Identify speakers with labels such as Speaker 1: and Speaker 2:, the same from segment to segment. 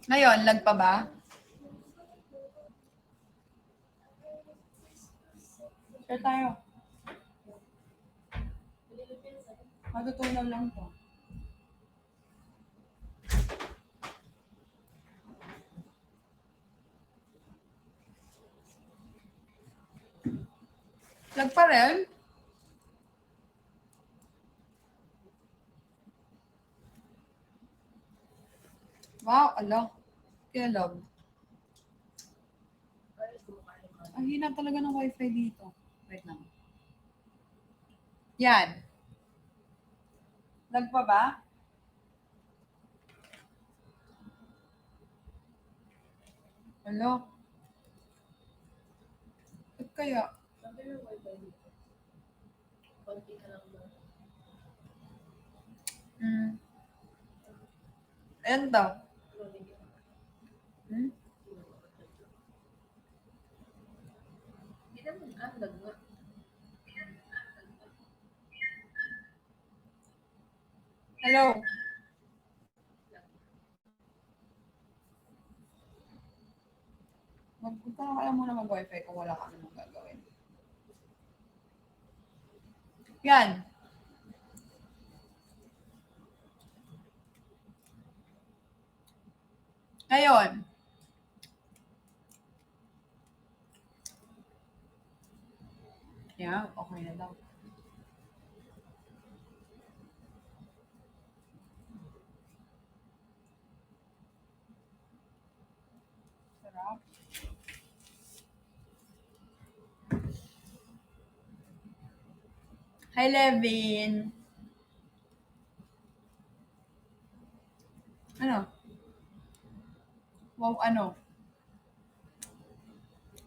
Speaker 1: Ngayon, lag pa ba? Share tayo. Matutunaw lang to. Lag pa rin? Wow, ala. Kaya lag. Ang hina talaga ng wifi dito. Wait lang. Yan. Lag pa ba? Hello? Ba't kaya? Ayan daw. Hmm? Hello? Magpunta na kaya muna mag-wifi kung wala ka namang gagawin. Yan. Ngayon. Yan, okay na daw. Sarap. Hi, Levin. Ano? Wow, ano?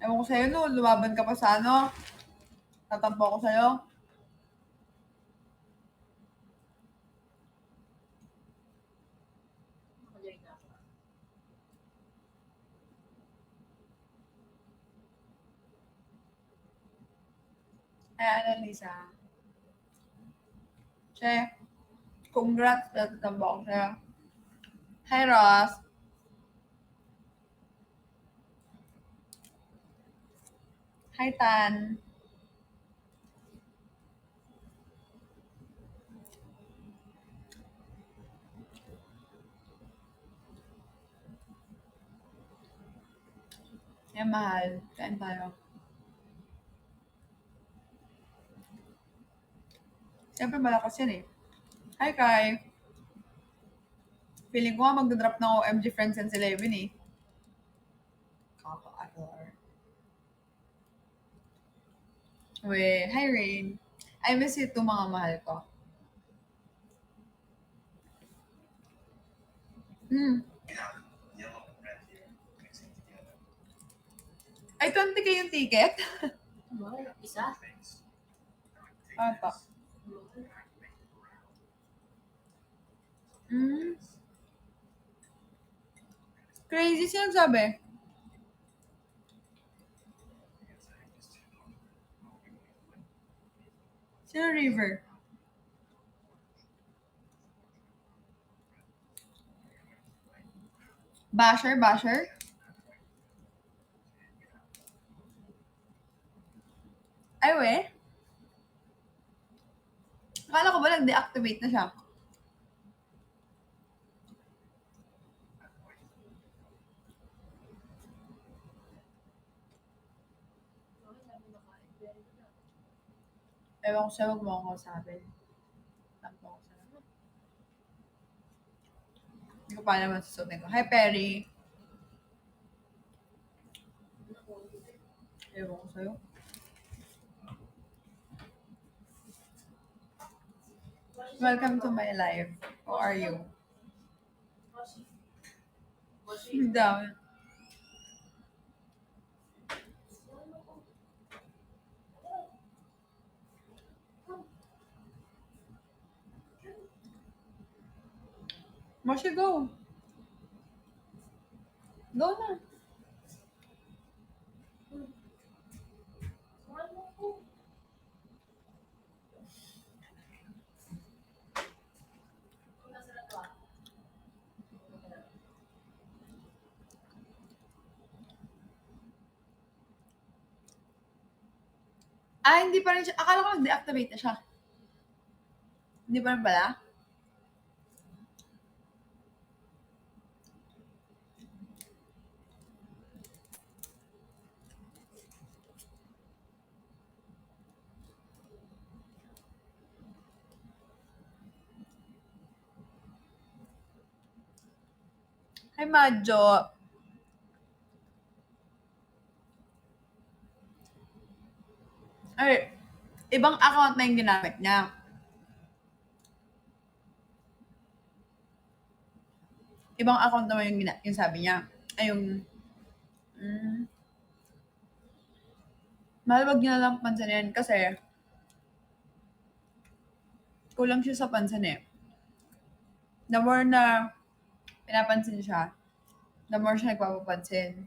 Speaker 1: Ewan ko sa'yo, no? Lumaban ka pa sa ano? Tatampo ako sa'yo? Ay, Annalisa. Che, congrats. Tatampo ako sa'yo. Hi, Ross. Hi, Tan. Yan, mahal. Kain tayo. Siyempre, malakas yan eh. Hi, Kai. Feeling ko nga magdadrop ng OMG Friends and 11 eh. Kaka-ador. Uy, hi, Rain. I miss you too, mga mahal ko. Ay, 20K yung ticket?
Speaker 2: Isa?
Speaker 1: Ata. Crazy siya sabi. Sino River? Basher? Ay, we? Akala ko ba nag-deactivate na siya? Ewan ko siya, wag mo akong kausapin. Tampo ko siya. Hindi ko pa naman susutin ko. Hi, Perry. Ewan ko sa'yo. Welcome to my life. How are you? Ang dami. Moshi, go. Go na. Hindi pa rin siya. Akala ko nag-deactivate na siya. Hindi pa rin pala? Hi, Madjo. Ay, ibang account na yung ginamit niya. Ibang account naman yung sabi niya. Ay, yung, mahal wag niyo na lang pansinin kasi kulang siya sa pansin eh. The more na pinapansin siya, the more siya nagpapapansin.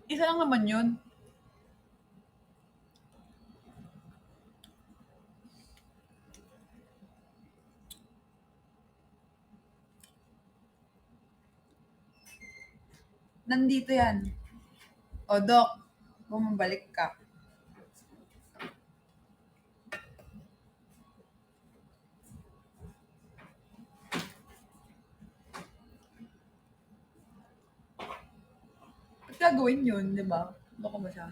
Speaker 1: Isa lang naman yun. Nandito yan. O, Doc, bumabalik ka. Ba't gagawin yun, di ba? Loko ba siya?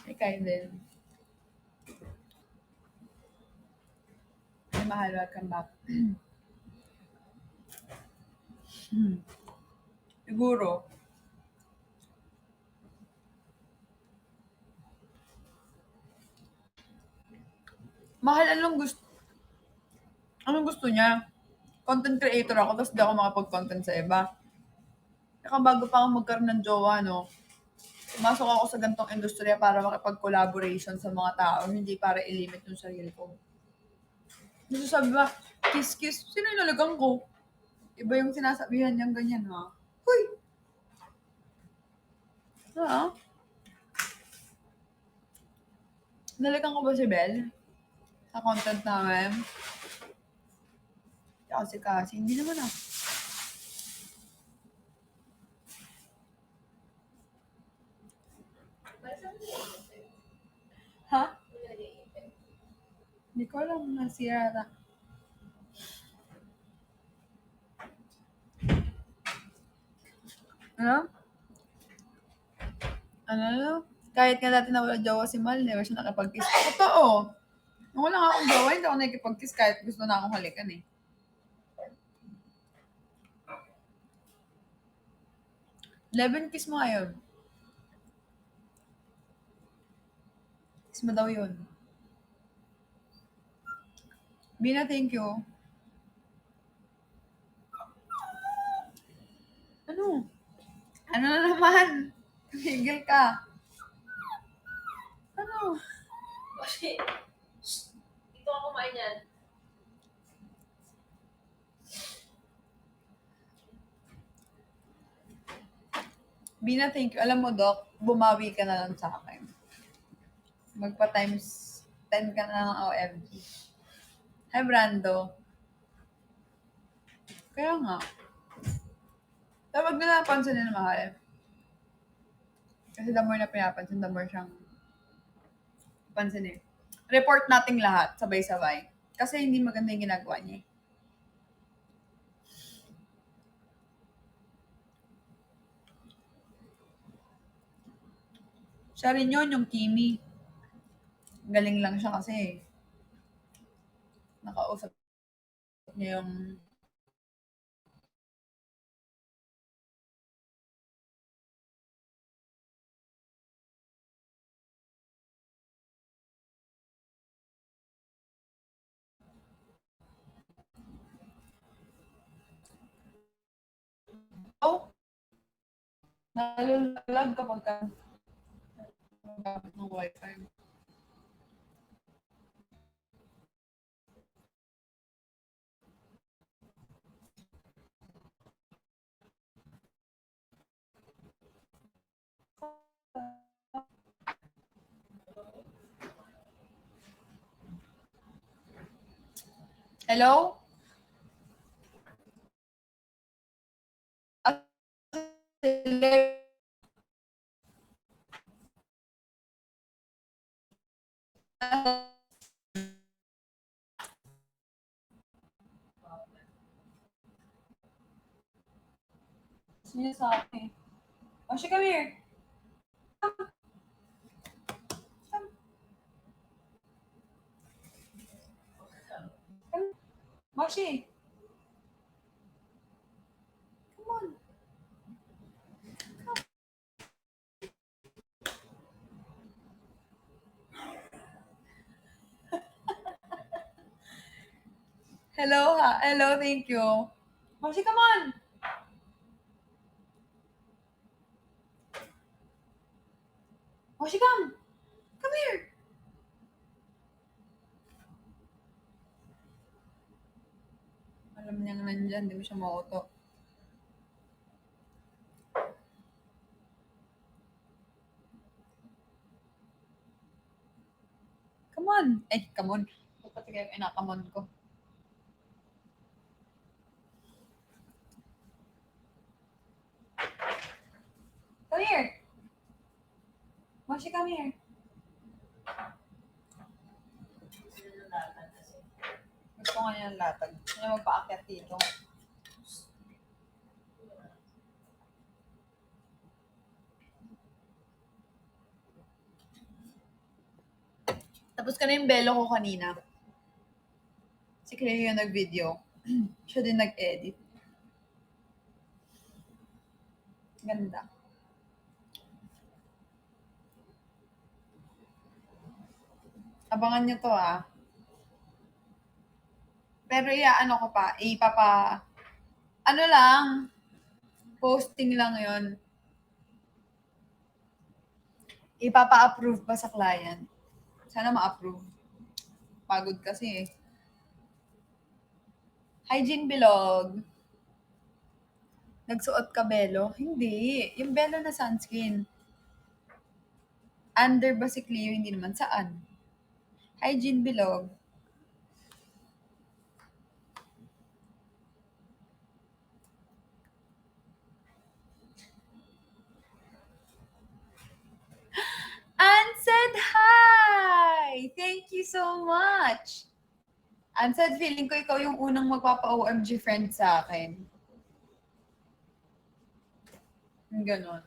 Speaker 1: Ikaw din. Ay, mahal, welcome back. Siguro. Mahal, anong gusto niya? Content creator ako, tapos di ako makapag-content sa iba. Saka bago pa ako magkaroon ng jowa, no? Pumasok ako sa gantong industriya para makipag-collaboration sa mga tao, hindi para ilimit yung sarili ko. Gusto sabi ba, kiss-kiss, sino yung nalagang ko? Iba yung sinasabihan niyang ganyan, ha? Huy! Ha? Nalagang ko ba si Belle? Sa content namin? Kasi, hindi naman ah. Ha? Hindi ko alam, nasira na. Ano? Ano? Kahit nga dati nawala jowa si Mal, never siya nakapag-kiss. Totoo! Nung wala nga akong jowa, hindi ako nakikipag-kiss kahit gusto na akong halikan eh. 11 kiss mo ngayon. Kiss mo daw yun. Bina, thank you. Ano? Ano na naman? Tumigil ka. Ano?
Speaker 2: Kasi, ito ako kumain yan.
Speaker 1: Bina, thank you. Alam mo, Doc, bumawi ka na lang sa akin. Magpa times 10 ka na ng OMG. Hi, Brando. Kaya nga. Tawag na napansin na mahal. Kasi the more na pinapansin, the more siyang pansin eh. Report nating lahat, sabay-sabay. Kasi hindi maganda yung ginagawa niya eh. Siya rin yun, yung Kimi. Galing lang siya kasi nakausap niya yung oh, nalulalag kapag ka gamit ng wifi. Hello? Gusto niya sa akin. Moshi, come here. Come. Come. Come. Moshi. Come on. Come. Hello, ha? Hello, thank you. Moshi, come on. Moshi, come. Come here. Alam niyang nandyan, hindi mo siya mauto. Come on. Eh, come on. Pati kayo inakamon ko. Come here. Moshi, come here. Gusto nga niya ng latag. Gusto niya magpaakyat dito. Tapos ka na yung belo ko kanina. Si Cleo yung nag-video. Siya din nag-edit. Ganda. Abangan nyo to ah. Pero ano ko pa, ano lang, posting lang yon. Ipapa-approve pa sa client. Sana ma-approve. Pagod kasi eh. Hygiene Bilog. Nagsuot ka belo? Hindi. Yung belo na sunscreen. Under ba si Cleo? Hindi naman. Saan? Hygiene Bilog. Ann said hi! Thank you so much! Ann said, feeling ko ikaw yung unang magpapa-OMG friend sa akin. Ganon.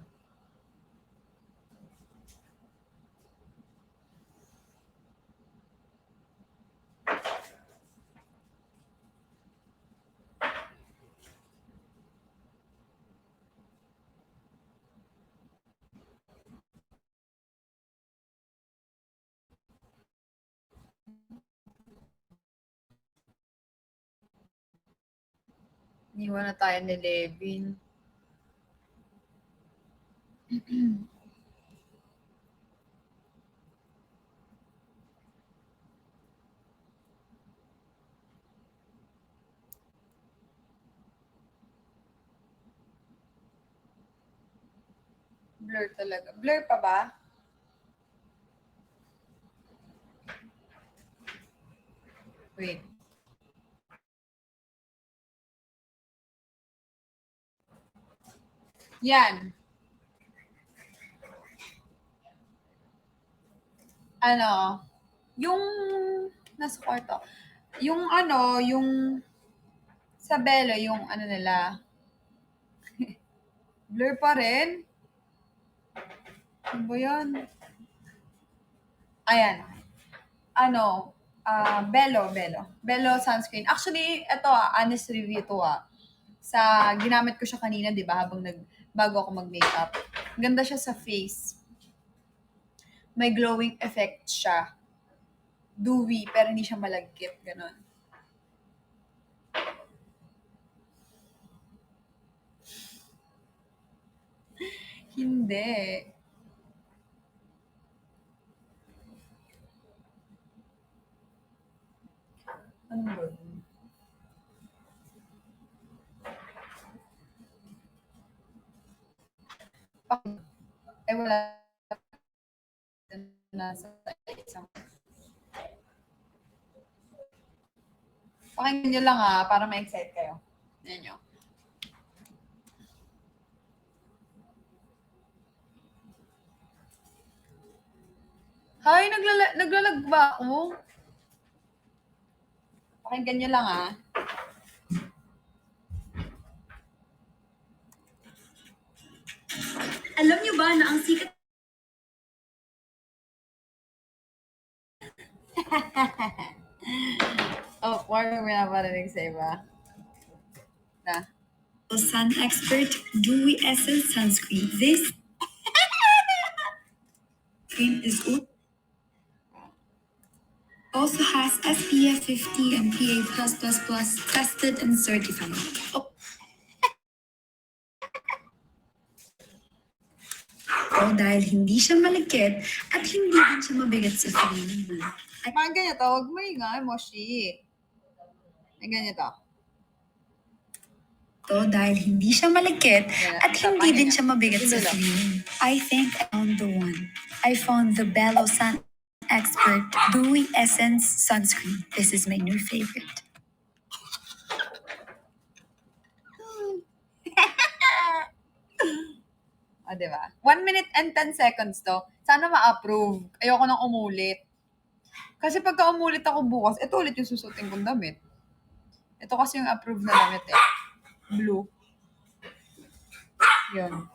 Speaker 1: Iniwan na tayo ni Levin. Blur talaga. Blur pa ba? Wait. Yan. Ano, yung nasa kwarto. Yung yung sa belo, yung ano nila. Blur pa rin. Ano ba yan? Ayan. Belo. Belo sunscreen. Actually, ito honest review to Sa, ginamit ko siya kanina, di ba, bago ako mag-makeup. Ganda siya sa face. May glowing effect siya. Dewy, pero hindi siya malagkit. Ganon. Hindi. Ano ba yun? Wala na sa isang. Pakinggan nyo lang para ma-excite kayo. Yan nyo. Hay, naglalag ba ako? Pakinggan nyo lang
Speaker 3: ba na ang sikat
Speaker 1: Oh, parang may naparinig sa iba. Na?
Speaker 3: sun expert Dewy Essence Sunscreen? This cream is also has SPF 50 and PA+++ tested and certified. Oh. Dahil hindi siya malagkit at hindi din siya mabigat sa feeling.
Speaker 1: Parang ganito, huwag mo ingay, Moshi. Ay, ganito.
Speaker 3: Dahil hindi siya malagkit at hindi din siya mabigat sa
Speaker 1: Ganito.
Speaker 3: feeling. I think I found the one. I found the Bello Sun Expert Dewy Essence Sunscreen. This is my new favorite.
Speaker 1: O, diba? 1 minute and 10 seconds to. Sana ma-approve. Ayoko nang umulit. Kasi pagka umulit ako bukas, ito ulit yung susutin kong damit. Ito kasi yung approved na damit eh. Blue. Yun.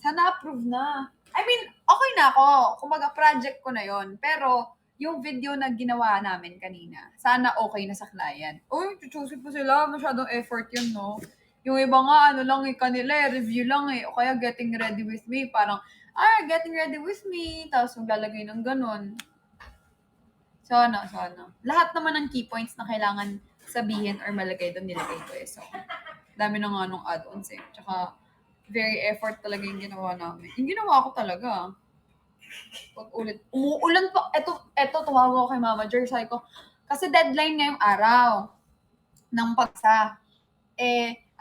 Speaker 1: Sana approve na. I mean, okay na ako. Kumbaga, project ko na yon. Pero, yung video na ginawa namin kanina, sana okay na sa client. Uy, chuchusin po sila. Masyadong effort yun, no? Yung iba nga, ano lang eh, kanila eh, review lang eh. O kaya, getting ready with me. Parang, getting ready with me. Tapos, maglalagay ng ganun. Sana. Lahat naman ng key points na kailangan sabihin or malagay doon, nilagay ko eh. So, dami na nga nung add-ons eh. Tsaka, very effort talaga yung ginawa namin. Yung ginawa ko talaga. Pag ulit. Umuulan pa. Eto, tumawag ako kay Mama Jer. Sabi ko, kasi deadline ngayong araw ng pagsa.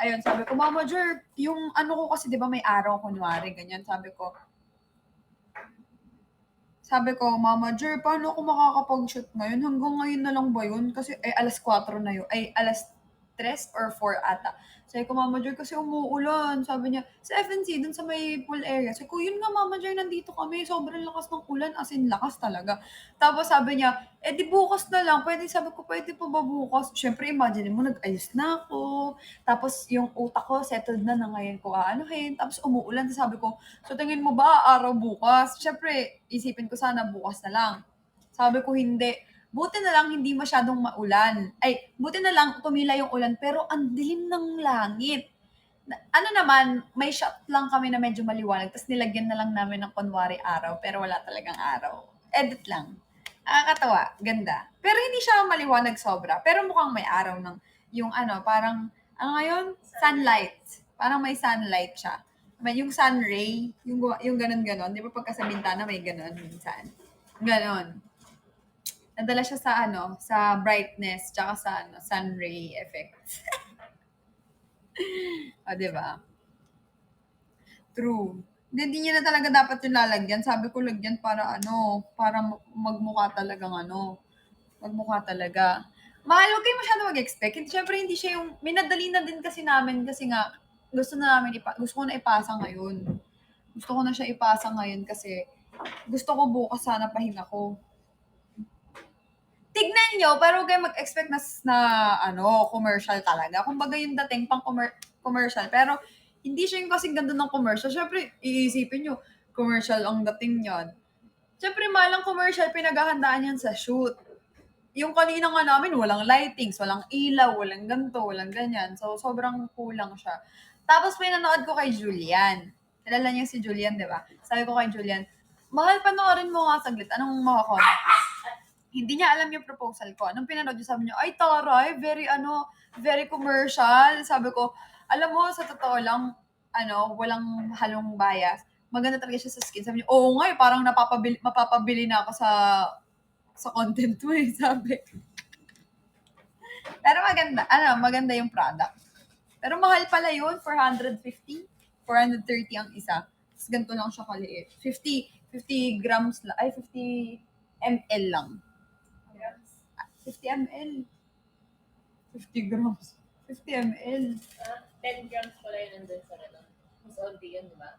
Speaker 1: Ayun, sabi ko, Mama Jer, yung ano ko kasi, di ba may araw, kunwari, ganyan. Sabi ko, Mama Jer, paano ako makakapag-shoot ngayon? Hanggang ngayon na lang ba yun? Kasi, alas 4 na yun. Alas 3 or 4 ata. Sabi ko, Mama Jer, kasi umuulan. Sabi niya, sa FNC, dun sa may pool area. Sabi ko, yun nga, Mama Jer, nandito kami. Sobrang lakas ng ulan. As in, lakas talaga. Tapos sabi niya, di bukas na lang. Sabi ko, pwede pa ba bukas? Siyempre, imagine mo, nag-ayos na ako. Tapos, yung utak ko, settled na ngayon ko aanuhin. Tapos, umuulan. Tapos sabi ko, so tingin mo ba, araw bukas? Siyempre, isipin ko sana bukas na lang. Sabi ko, hindi. Buti na lang hindi masyadong maulan. Buti na lang tumila yung ulan pero ang dilim ng langit. Ano naman, may shot lang kami na medyo maliwanag tapos nilagyan na lang namin ng kunwari araw pero wala talagang araw. Edit lang. Nakakatawa, ganda. Pero hindi siya maliwanag sobra. Pero mukhang may araw ng yung parang ngayon? Sunlight. Parang may sunlight siya. Yung sun ray, yung ganun-ganon. Di ba pagka sa bintana may ganon minsan? Ganon. Nadala siya sa brightness, tsaka sa sun ray effect. O, diba? True. Hindi niya na talaga dapat yung lalagyan. Sabi ko lagyan para para magmukha talaga. Mahal, huwag kayo masyado mag-expect. Siyempre, hindi siya yung, minadali na din kasi namin kasi nga, gusto ko na ipasa ngayon. Gusto ko na siya ipasa ngayon kasi gusto ko bukas sana pahinga ko. Tignan nyo, pero huwag kayo mag-expect na commercial talaga. Kumbaga yung dating pang commercial. Pero, hindi siya yung kasing ganda ng commercial. Siyempre, iisipin nyo, commercial ang dating yan. Siyempre, malang commercial, pinaghahandaan yan sa shoot. Yung kanina nga namin, walang lightings, walang ilaw, walang ganto, walang ganyan. So, sobrang kulang siya. Tapos, pinanood ko kay Julian. Kilala niyo si Julian, di ba? Sabi ko kay Julian, mahal, panoorin mo nga saglit. Anong makakomment mo? Hindi niya alam yung proposal ko. Anong pinanood niya, sabi niya, ay taray, very commercial. Sabi ko, alam mo, sa totoo lang, walang halong bias. Maganda talaga siya sa skin. Sabi niya, oo nga, parang mapapabili na ako sa content mo sabi. Pero maganda yung product. Pero mahal pala yun, 450, 430 ang isa. Tapos ganito lang siya kaliit. 50 grams, 50 ml lang. 50 ml. 50 grams. 50 ml.
Speaker 2: 10 grams pala yun nandun sa ano. Mas onti yun, di ba?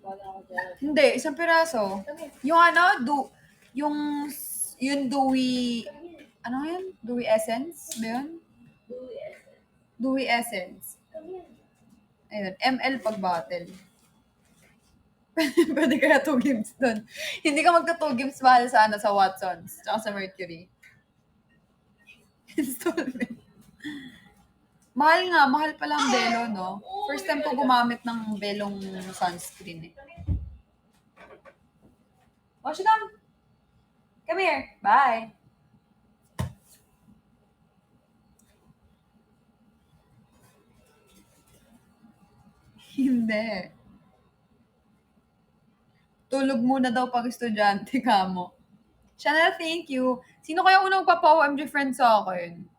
Speaker 2: Wala ako dyan.
Speaker 1: Hindi, isang piraso. Yung yung dewy, Dewy Essence ba yun?
Speaker 2: Dewy Essence.
Speaker 1: Dewy Essence. Ayun, ML pag bottle. Pwede kaya 2 games doon. Hindi ka magka 2 games mahal sa sa Watsons, tsaka sa Mercury. Installment. Mahal nga, mahal pala ang Belo, no? First time ko gumamit ng Belong sunscreen eh. Washington! Come here! Bye! Hindi. Tulog muna daw pag estudyante ka mo. Chanel, thank you. Sino kaya unang magpapa-OMG friend sa akin?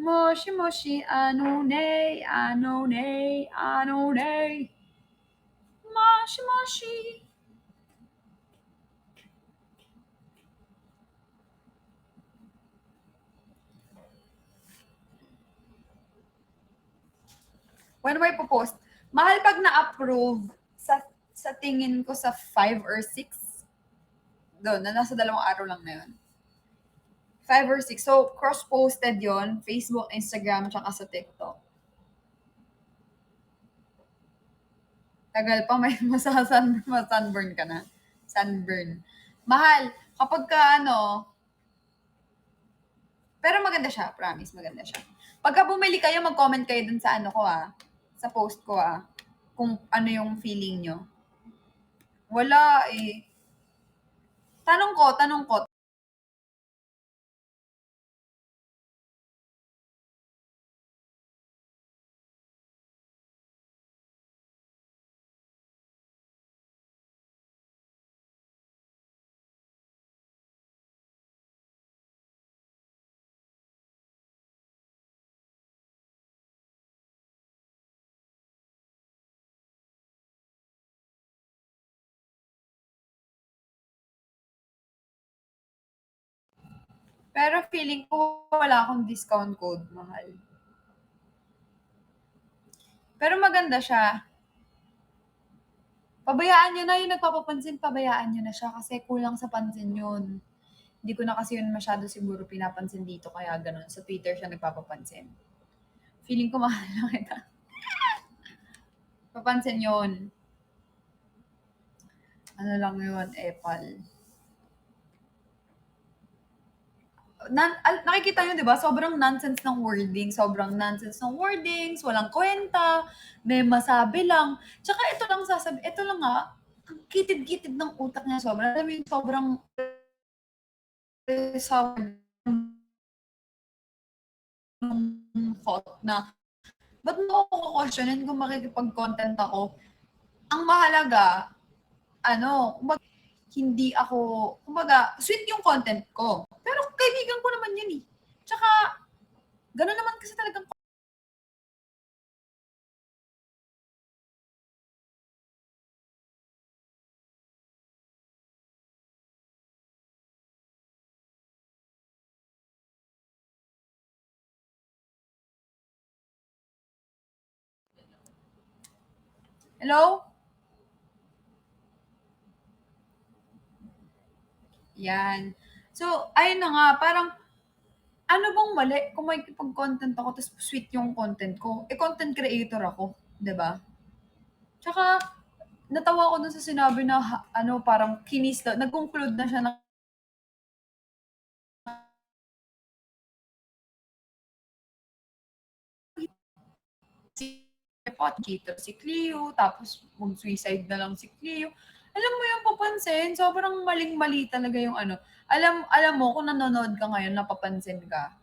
Speaker 1: Moshi moshi, ano ne, ano ne, ano ne. Moshi moshi. When do I post? Mahal pag na-approve sa tingin ko sa 5 or 6. Doon, na nasa 2 araw lang na yun. 5 or 6. So, cross-posted yon Facebook, Instagram, tsaka sa TikTok. Tagal pa, may masunburn ka na. Sunburn. Mahal. Kapag ka pero maganda siya, promise, maganda siya. Pagka bumili kayo, mag-comment kayo dun sa ko sa post ko kung ano yung feeling nyo. Wala eh. Tanong ko. Pero feeling ko wala akong discount code, mahal. Pero maganda siya. Pabayaan nyo na yung nagpapapansin, pabayaan nyo na siya kasi kulang sa pansin yun. Hindi ko na kasi yun masyado siguro pinapansin dito kaya ganun. Sa Twitter siya nagpapapansin. Feeling ko mahal na kita. Papansin yun. Ano lang yun, Epal. Nakikita nyo, di ba? Sobrang nonsense ng wordings, walang kwenta, may masabi lang. Tsaka ito lang ang kitid-kitid ng utak niya sobrang. Alam mo yung sobrang thought na, ba't mo ako questionin kung makikipag-content ako? Ang mahalaga, kumbaga, sweet yung content ko. Pero kaibigan ko naman yun eh. Tsaka, gano'n naman kasi talagang hello? Yan. So, ayun na nga, parang, ano bang mali kung may pag-content ako tapos sweet yung content ko? Content creator ako, 'di ba? Tsaka, natawa ko dun sa sinabi na, parang kinis daw, nag-conclude na siya na si Pot, cheater si Cleo, tapos mag-suicide na lang si Cleo. Alam mo yung papansin, sobrang maling-mali talaga yung Alam mo, kung nanonood ka ngayon, napapansin ka.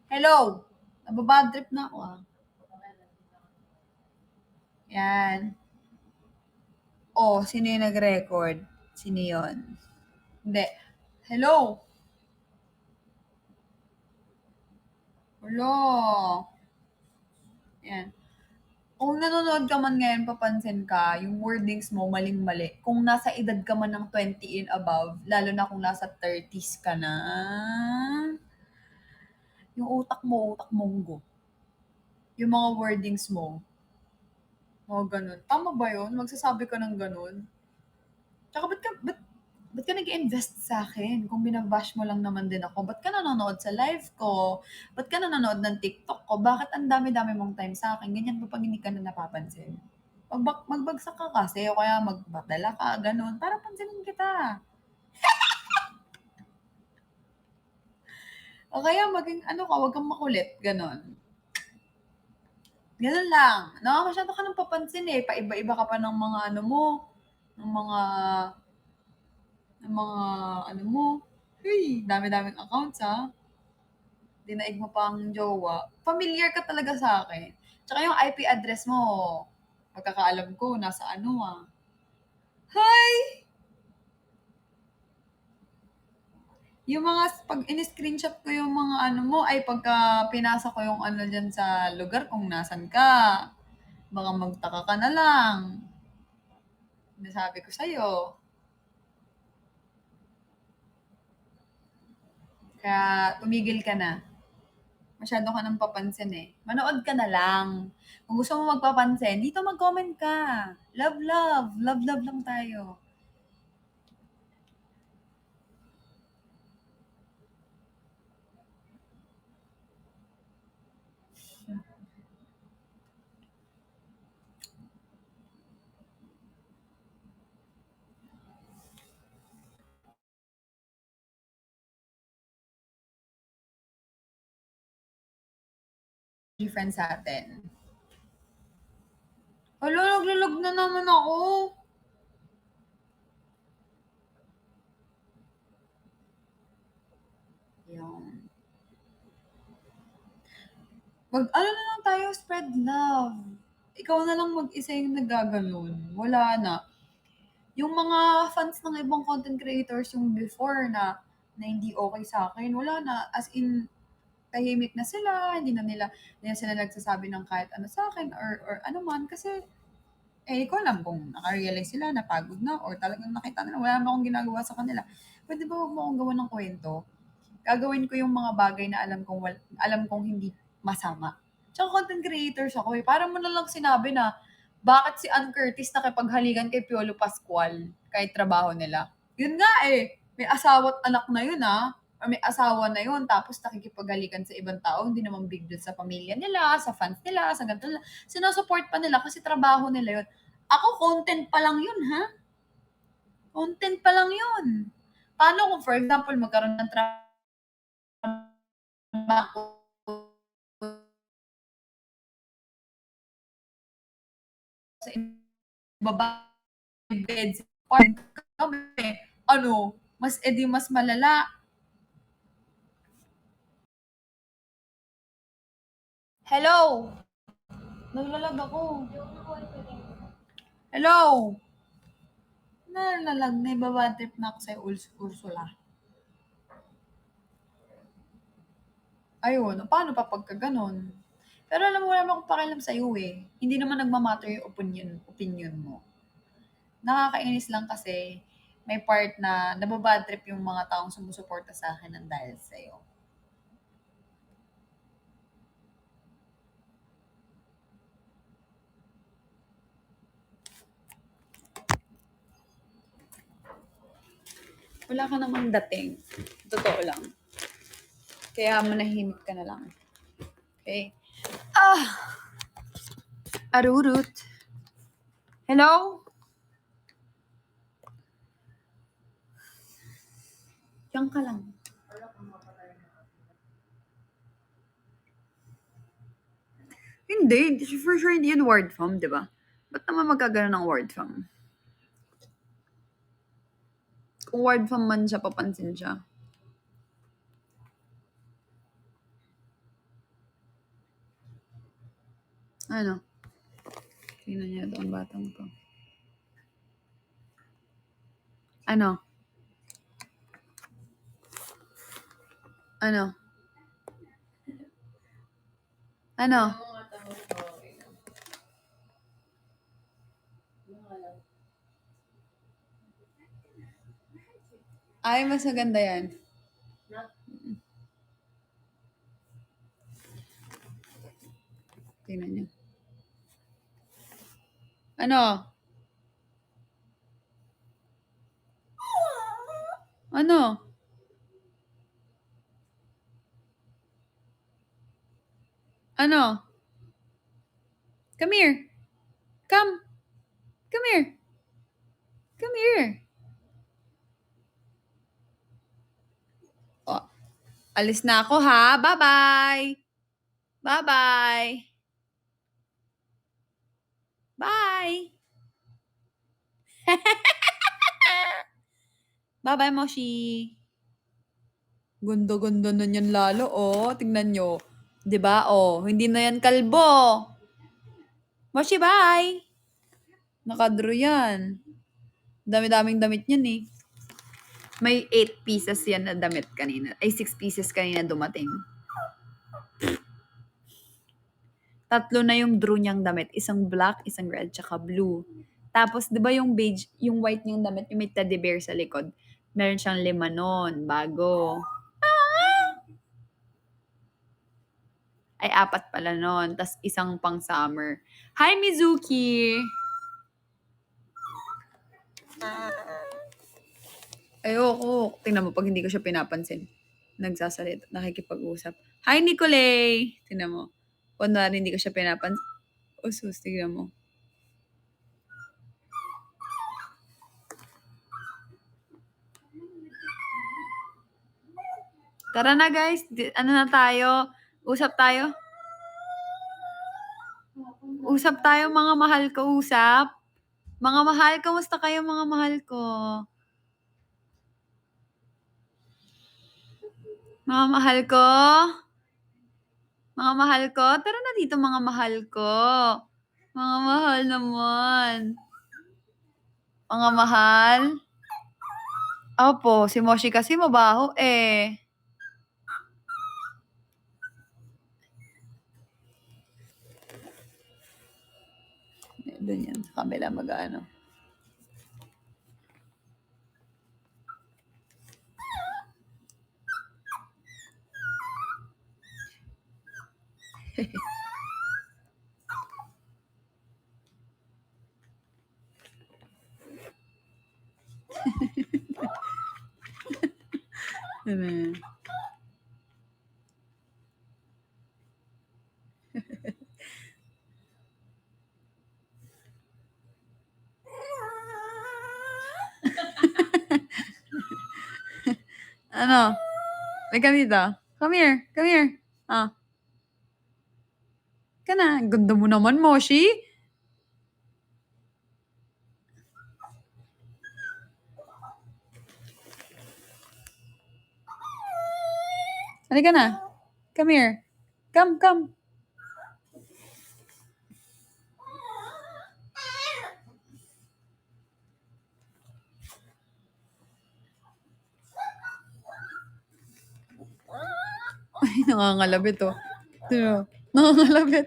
Speaker 1: Hello! Nababad trip na ako Yan. Oh, sino yung nag-record? Sino yun? Hindi. Hello? Hello? Yan. Kung nanonood ka man ngayon, papansin ka, yung wordings mo, maling-mali. Kung nasa edad ka man ng 20 and above, lalo na kung nasa 30s ka na, yung utak mo, utak monggo. Yung mga wordings mo, Oo, ganun. Tama ba yun? Magsasabi ka ng ganun? Tsaka ba't ka nag-invest sa akin kung binabash mo lang naman din ako? Ba't ka nanonood sa live ko? Ba't ka nanonood ng TikTok ko? Bakit ang dami-dami mong time sa akin? Ganyan pa pag hindi ka na napapansin. Magbagsak ka kasi o kaya magpadala ka, ganun, para pansinin kita. O kaya maging ano ka, wag kang makulit, ganun. Ganun lang. No, masyado ka nang papansin eh. Paiba-iba ka pa ng mga ano mo, ng mga ano mo. Hey, dami-daming accounts ha. Dinaig mo pa ang jowa. Familiar ka talaga sa akin. Tsaka yung IP address mo, pagkakaalam ko, nasa ano ah. Hi! Yung mga, pag in-screenshot ko yung mga ano mo, ay pagka pinasa ko yung ano dyan sa lugar kung nasan ka. Baka magtaka ka na lang. Nasabi ko sa'yo. Kaya tumigil ka na. Masyado ka nang papansin eh. Manood ka na lang. Kung gusto mo magpapansin, dito mag-comment ka. Love, love. Love, love lang tayo. Friends sa atin. Hala, naglalag na naman ako. Yan. Ano na lang tayo, spread love. Ikaw na lang mag-isa yung nagaganon. Wala na. Yung mga fans ng ibang content creators yung before na hindi okay sa akin, wala na. As in, tahimik na sila, hindi na sila nagsasabi ng kahit ano sa akin or ano man. Kasi, ko alam kung nakarealize sila, napagod na, or talagang nakita nila, wala naman akong ginagawa sa kanila. Pwede ba huwag mo akong gawa ng kwento? Gagawin ko yung mga bagay na alam kong hindi masama. Tsaka content creators ako eh. Parang mo na lang sinabi na, bakit si Ann Curtis nakipaghalikan kay Piolo Pascual kahit trabaho nila? Yun nga eh. May asawa at anak na yun ah. Or may asawa na yun, tapos nakikipaghalikan sa ibang tao, hindi naman big deal sa pamilya nila, sa fans nila, sa ganito nila. Sinusupport pa nila kasi trabaho nila yun. Ako, content pa lang yun, ha? Content pa lang yun. Paano kung, for example, magkaroon ng trabaho sa ibaba beds, kami, ano, mas malala. Hello! Naglalag ako. Hello! Nalalag na, ibaba trip na ako sa Ursula. Ayun, paano pa pagka ganon? Pero alam mo, wala naman akong pakialam sa'yo eh. Hindi naman nagmamatter yung opinion mo. Nakakainis lang kasi may part na nababad trip yung mga taong sumusuporta sa akin ng dahil sa'yo. Wala ka namang dating. Totoo lang. Kaya manahimik ka na lang. Okay? Arurut. Hello? Diyan ka lang. Hindi. For sure, hindi yun word form, di ba? Ba't naman magkagano ng word form? Kung word form man siya, papansin siya. Ano? Tingnan niya ito ang batang to. Ano? Ano? Ano? Ay, mas maganda yan. Tingnan niyo. Ano? Ano? Ano? Come here. Come. Come here. Come here. Oh, alis na ako ha. Bye-bye. Bye-bye. Bye. Bye-bye, Moshi. Ganda-ganda na yan lalo, oh. Tingnan nyo. 'Di ba? Oh, hindi na yan kalbo. Moshi, bye. Nakadraw yan. Dami-daming damit yan eh. May 8 pieces yan na damit kanina. Ay, 6 pieces kanina dumating. 3 na yung draw niyang damit. Isang black, isang red, tsaka blue. Tapos, di ba yung beige, yung white niyang damit, yung may teddy bear sa likod, meron siyang 5 nun, bago. Ay, 4 pala nun. Tapos, isang pang summer. Hi, Mizuki! Ayoko. Tingnan mo, pag hindi ko siya pinapansin, nagsasalita, nakikipag-usap. Hi, Nicolay! Tingnan mo. Kunwari hindi ko siya pinapansin. O, sus, tingnan mo. Tara na, guys. Ano na tayo? Usap tayo? Usap tayo, mga mahal ko. Usap. Mga mahal, kamusta kayo, mga mahal ko? Mga mahal ko? Mga mahal ko? Tara na dito, mga mahal ko. Mga mahal naman. Mga mahal? Opo, si Moshi kasi mabaho eh. Doon yan, sa kabila mag-ano. Ano? Ano? May ka dito. Come here. Come here. Ah. Ka na. Ganda mo naman, Moshi. Halika na. Come here. Come, come. Ay, nangangalabit oh. Tignan mo. Nangangalabit.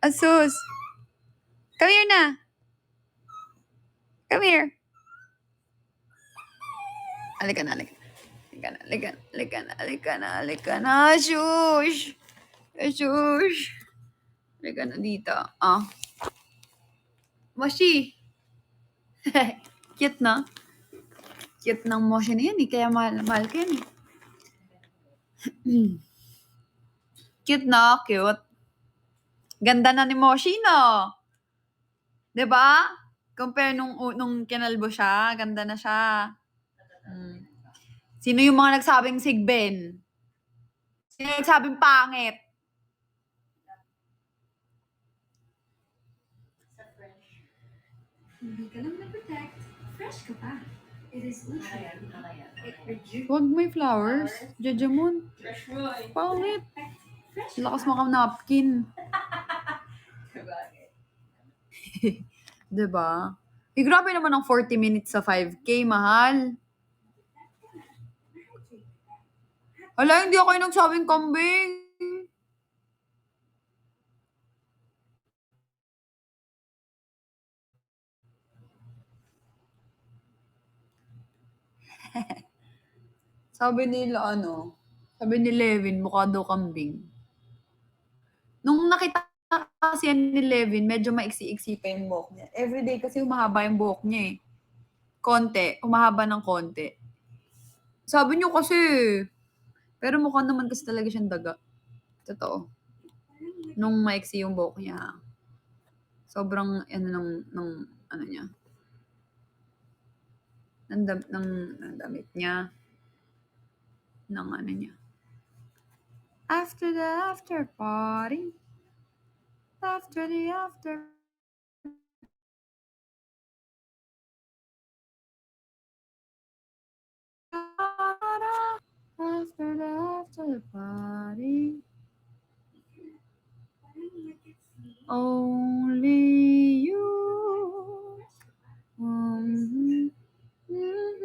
Speaker 1: Asus. Come here na. Come here. Halika na, halika. Halika na, halika na, halika na, halika na, halika na. Shush. Shush. Halika na dito. Ah. Moshi. Cute na. Cute ng Moshi na yan eh. Kaya mahal ko yan eh. Cute na, cute. Ganda na ni Moshi, no? 'Di ba? Compare nung kinalbo siya, ganda na siya. Sino yung mga nagsabing sigben? Sino yung nagsabing pangit?
Speaker 2: Sa French.
Speaker 3: Hindi ka lang na-protect. Fresh ka pa. It is
Speaker 2: Ayan, ayan.
Speaker 3: It rejuvenates.
Speaker 1: Huwag may flowers. Jajamon.
Speaker 2: Fresh boy.
Speaker 1: Pangit.
Speaker 3: Fresh
Speaker 1: Lakas mo kang napkin. Diba? Eh, grabe naman ang 40 minutes sa 5K, mahal. Wala, hindi ako yung nagsabing kambing. Sabi nila, ano, Sabi ni Levin, mukha daw kambing. Nung nakita kasi yan ni Levin, medyo maiksi-iksi pa yung buhok niya. Everyday kasi humahaba yung buhok niya eh. Konti, humahaba ng konti. Sabi niyo kasi, pero mukha naman kasi talaga siyang daga. Totoo. Nung maiksi yung buhok niya. Sobrang, ng ano niya. Ng damit niya. Ng ano niya. After the after party. After the after After the party. Only you. Mhm. Mhm.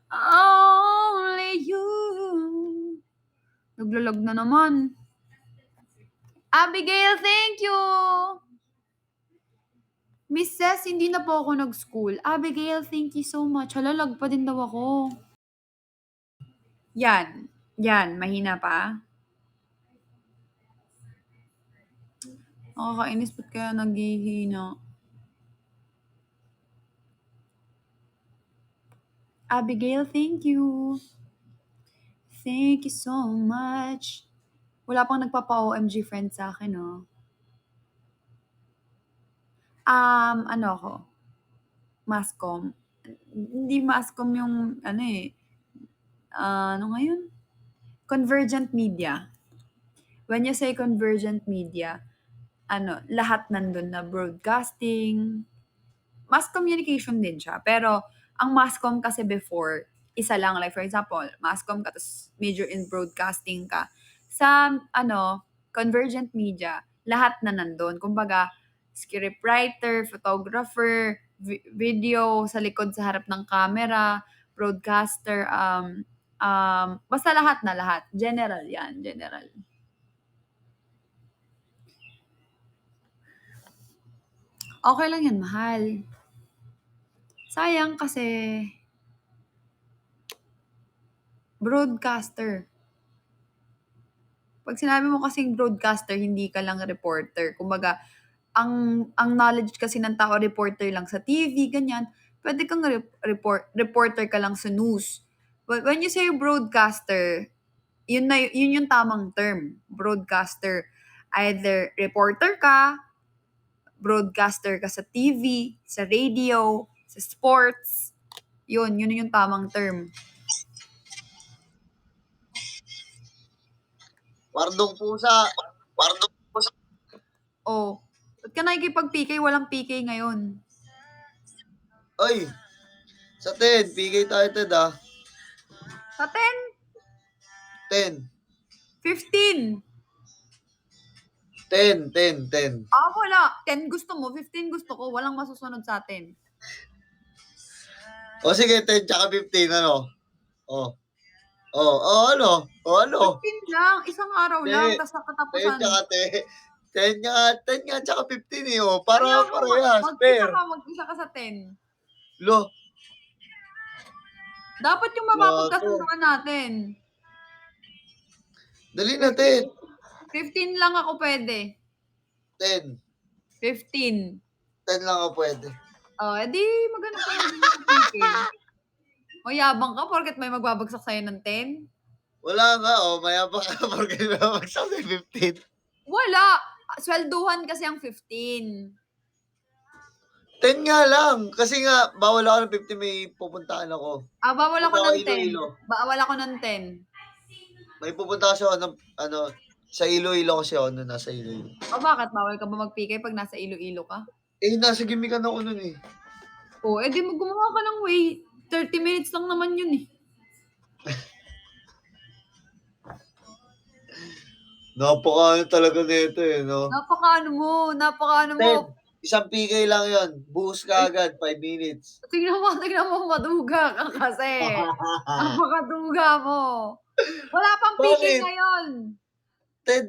Speaker 1: Only you. Naglalag na naman. Abigail, thank you. Miss Cess, hindi na po ako nag-school. Abigail, thank you so much. Halalag pa din daw ako. Yan. Yan, mahina pa. Nakakainis, ba't kaya naghihina? Abigail, thank you. Thank you so much. Wala pang nagpapa-OMG friend sa akin, no? Ano ako? Mascom. Hindi mascom yung, ano eh. Ano ngayon? Convergent media. When you say convergent media, lahat nandun na broadcasting, mass communication din siya. Pero, ang masscom kasi before, isa lang. Like, for example, masscom ka, tapos major in broadcasting ka. Sa, convergent media, lahat na nandun. Kumbaga, scriptwriter, photographer, video sa likod sa harap ng camera, broadcaster, basta lahat na lahat. General yan, general. Okay lang yan, mahal. Sayang kasi broadcaster. Pag sinabi mo kasing broadcaster, hindi ka lang reporter. Kumbaga, ang knowledge kasi ng tao, reporter lang sa TV, ganyan. Pwede kang reporter ka lang sa news. But when you say broadcaster, yun yung tamang term, broadcaster. Either reporter ka, broadcaster ka sa TV, sa radio, sa sports. Yun yung tamang term.
Speaker 4: Wardong pusa.
Speaker 1: Oh, ba't ka nakikipag-PK? Walang PK ngayon.
Speaker 4: Oy, sa 10, PK tayo, Ted, ah.
Speaker 1: Sa 10?
Speaker 4: 10.
Speaker 1: 15?
Speaker 4: 10.
Speaker 1: Wala. 10 gusto mo, 15 gusto ko. Walang masusunod sa atin.
Speaker 4: O sige, 10 tsaka 15, ano? Ano?
Speaker 1: 15 lang. Isang araw lang. Tapos
Speaker 4: 10
Speaker 1: nakatapusan.
Speaker 4: tsaka 10 nga tsaka 15 eh, oh. Para
Speaker 1: Kaya mo,
Speaker 4: parehas, fair.
Speaker 1: mag-isa ka sa 10.
Speaker 4: Lo,
Speaker 1: Dapat yung mapapagkasunduan natin.
Speaker 4: dali na, 10.
Speaker 1: 15 lang ako pwede.
Speaker 4: 10.
Speaker 1: 15.
Speaker 4: 10 lang ako pwede.
Speaker 1: Edi maganda pa yung PK. Mayabang ka porket may magbabagsak sa'yo ng 10?
Speaker 4: Wala nga, oh. Mayabang ka porque nabagsak sa 15.
Speaker 1: Wala. Swelduhan kasi ang 15.
Speaker 4: 10 nga lang. Kasi nga, bawal ako ng 15, may pupuntaan ako.
Speaker 1: Bawal ako ng 10.
Speaker 4: Iloilo.
Speaker 1: Bawal ako ng 10.
Speaker 4: May pupunta kasi ako sa Iloilo kasi ako nung nasa Iloilo.
Speaker 1: Bakit? Bawal ka ba mag-PK pag nasa Iloilo ka?
Speaker 4: Nasa gimikan ako nun eh.
Speaker 1: Edi gumawa ka ng way. 30 minutes lang naman yun eh.
Speaker 4: Napaka talaga nito eh, no?
Speaker 1: Napakaano mo.
Speaker 4: 10. Isang PK lang yon. Buhos ka agad, 5 minutes.
Speaker 1: Tingnan mo, maduga ka kasi. Napakaduga mo. Wala pang PK
Speaker 4: Bakit?
Speaker 1: ngayon.
Speaker 4: Ted,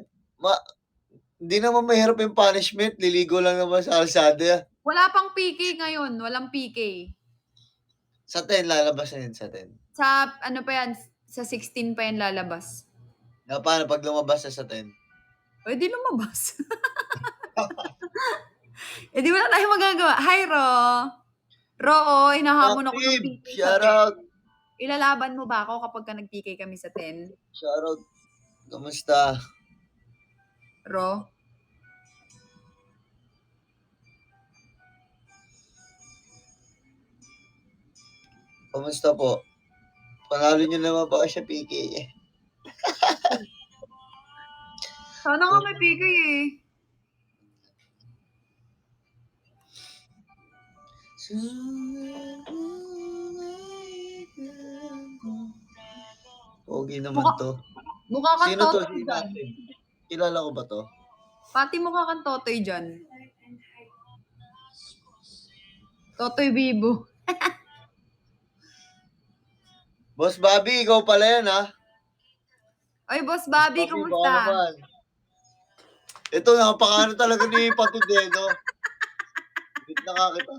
Speaker 4: hindi naman mahirap yung punishment. Liligo lang naman sa kalsada.
Speaker 1: Wala pang PK ngayon. Walang PK.
Speaker 4: Sa 10, lalabas na yun sa 10.
Speaker 1: Sa ano pa yan, sa 16 pa yan lalabas.
Speaker 4: Na paano pag lumabas na sa 10?
Speaker 1: Pwede lumabas. Eh, di wala tayong magagawa. Hi, Ro. Ro, hinahamon ako ng
Speaker 4: Active!
Speaker 1: PK sa
Speaker 4: Shout
Speaker 1: 10.
Speaker 4: out!
Speaker 1: Ilalaban mo ba ako kapag ka nag-PK kami sa 10?
Speaker 4: Shout out! Kamusta?
Speaker 1: Ro?
Speaker 4: Kamusta po? Panalo nyo naman ba siya PK eh?
Speaker 1: Sana nga may PK eh.
Speaker 4: Pogi naman
Speaker 1: Mukha-
Speaker 4: to.
Speaker 1: Mukha kang
Speaker 4: Sino to?
Speaker 1: totoy
Speaker 4: Si
Speaker 1: dyan.
Speaker 4: Inactive. Kilala ko ba to?
Speaker 1: Pati mukha kang totoy dyan. Totoy Bibo.
Speaker 4: Boss Bobby, ikaw pala yan ha?
Speaker 1: Ay, Boss Bobby,
Speaker 4: Baka
Speaker 1: kumusta?
Speaker 4: naman. Ito, napakaano talaga ni Patudeno. Bit na nga kita.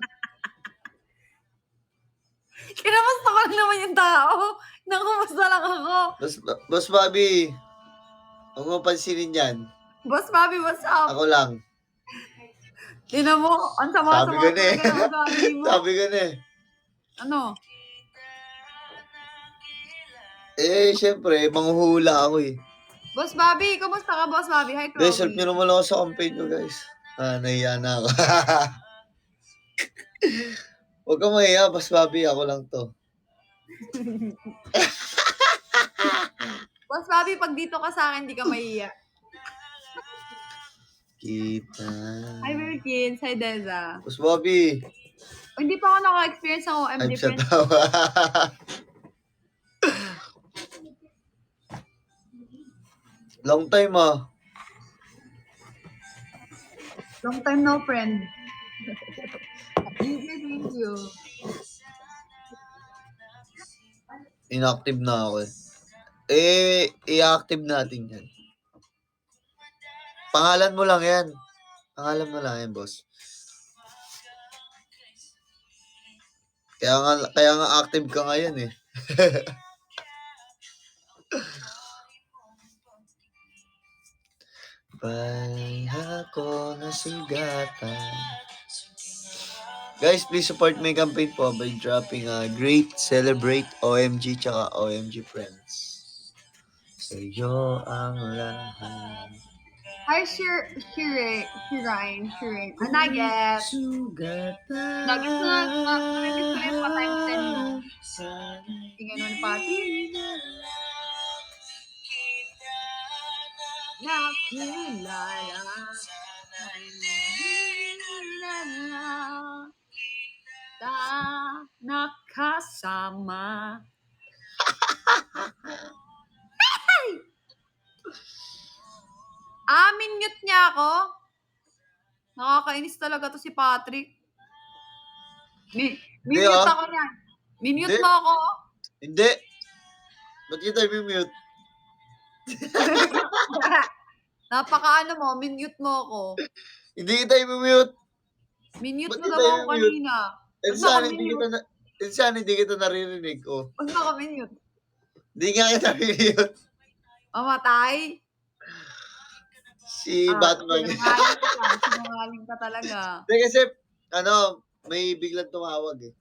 Speaker 1: Kinamusta ko lang naman yung tao. Nakumusta lang ako.
Speaker 4: Boss Bobby, huwag mo pansinin yan.
Speaker 1: Boss Bobby, what's up?
Speaker 4: Ako lang.
Speaker 1: Tinan mo, ang sama-sama
Speaker 4: Sabi ko na eh.
Speaker 1: talaga ng ugali mo.
Speaker 4: Sabi ko na eh.
Speaker 1: Ano?
Speaker 4: Eh, syempre, manghuhula ako eh.
Speaker 1: Boss Bobby, kumusta ka, Boss Bobby? Hi,
Speaker 4: Guys, help nyo
Speaker 1: Chloe.
Speaker 4: naman ako sa campaign ko, guys. Nahiya na ako. Huwag ka mahiya, Boss Bobby. Ako lang to.
Speaker 1: Boss Bobby, pag dito ka sa akin, di ka mahiya.
Speaker 4: Kita.
Speaker 1: Hi, Wilkins. Hi, Deza.
Speaker 4: Boss Bobby.
Speaker 1: O, hindi pa ako naka-experience ng OM
Speaker 4: I'm sa
Speaker 1: difference.
Speaker 4: tawa. Long time ah.
Speaker 1: Long time no friend. Thank you.
Speaker 4: Inactive na ako eh. Eh, i-active natin yan. Pangalan mo lang yan. Pangalan mo lang yan, boss. Kaya nga active ka ngayon eh. Bay ako na sigatan. Guys, please support my campaign po by dropping a great celebrate OMG tsaka OMG friends. Sa'yo ang lahat.
Speaker 1: Hi, Shireen. Nuggets.
Speaker 4: Sugatan.
Speaker 1: Nuggets na nag-display pa time 10 mo. Tingnan mo ni Pati. Nakilala. Ta nakasama. Minute niya ako. Nakakainis talaga to si Patrick. Minute
Speaker 4: ah.
Speaker 1: ako niyan. Minute
Speaker 4: Hindi.
Speaker 1: mo ako.
Speaker 4: Hindi. Ba't kita i-mute?
Speaker 1: Napakaano mo, minute mo ako.
Speaker 4: Hindi kita i-mute.
Speaker 1: Minute
Speaker 4: Ba't
Speaker 1: mo
Speaker 4: kita
Speaker 1: daw ako
Speaker 4: i-mute?
Speaker 1: kanina.
Speaker 4: Eh, saan hindi kita naririnig? Oh.
Speaker 1: Huwag naka-minute.
Speaker 4: Hindi nga kita i-mute.
Speaker 1: Mamatay.
Speaker 4: Si Batman.
Speaker 1: Sinungaling ka talaga.
Speaker 4: Hindi kasi, may biglang tumawag eh.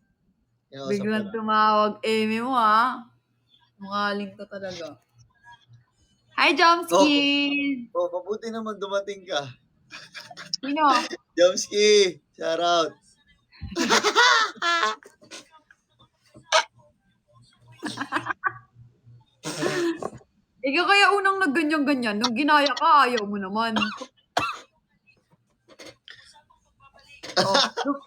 Speaker 1: Biglang tumawag. Amy mo ha. Sinungaling ka talaga. Hi, Jomski!
Speaker 4: Oh, mabuti naman dumating ka.
Speaker 1: Sino?
Speaker 4: Jomski, shout out.
Speaker 1: Ikaw kaya unang nagganyan-ganyan. Nung ginaya ka, ayaw mo naman.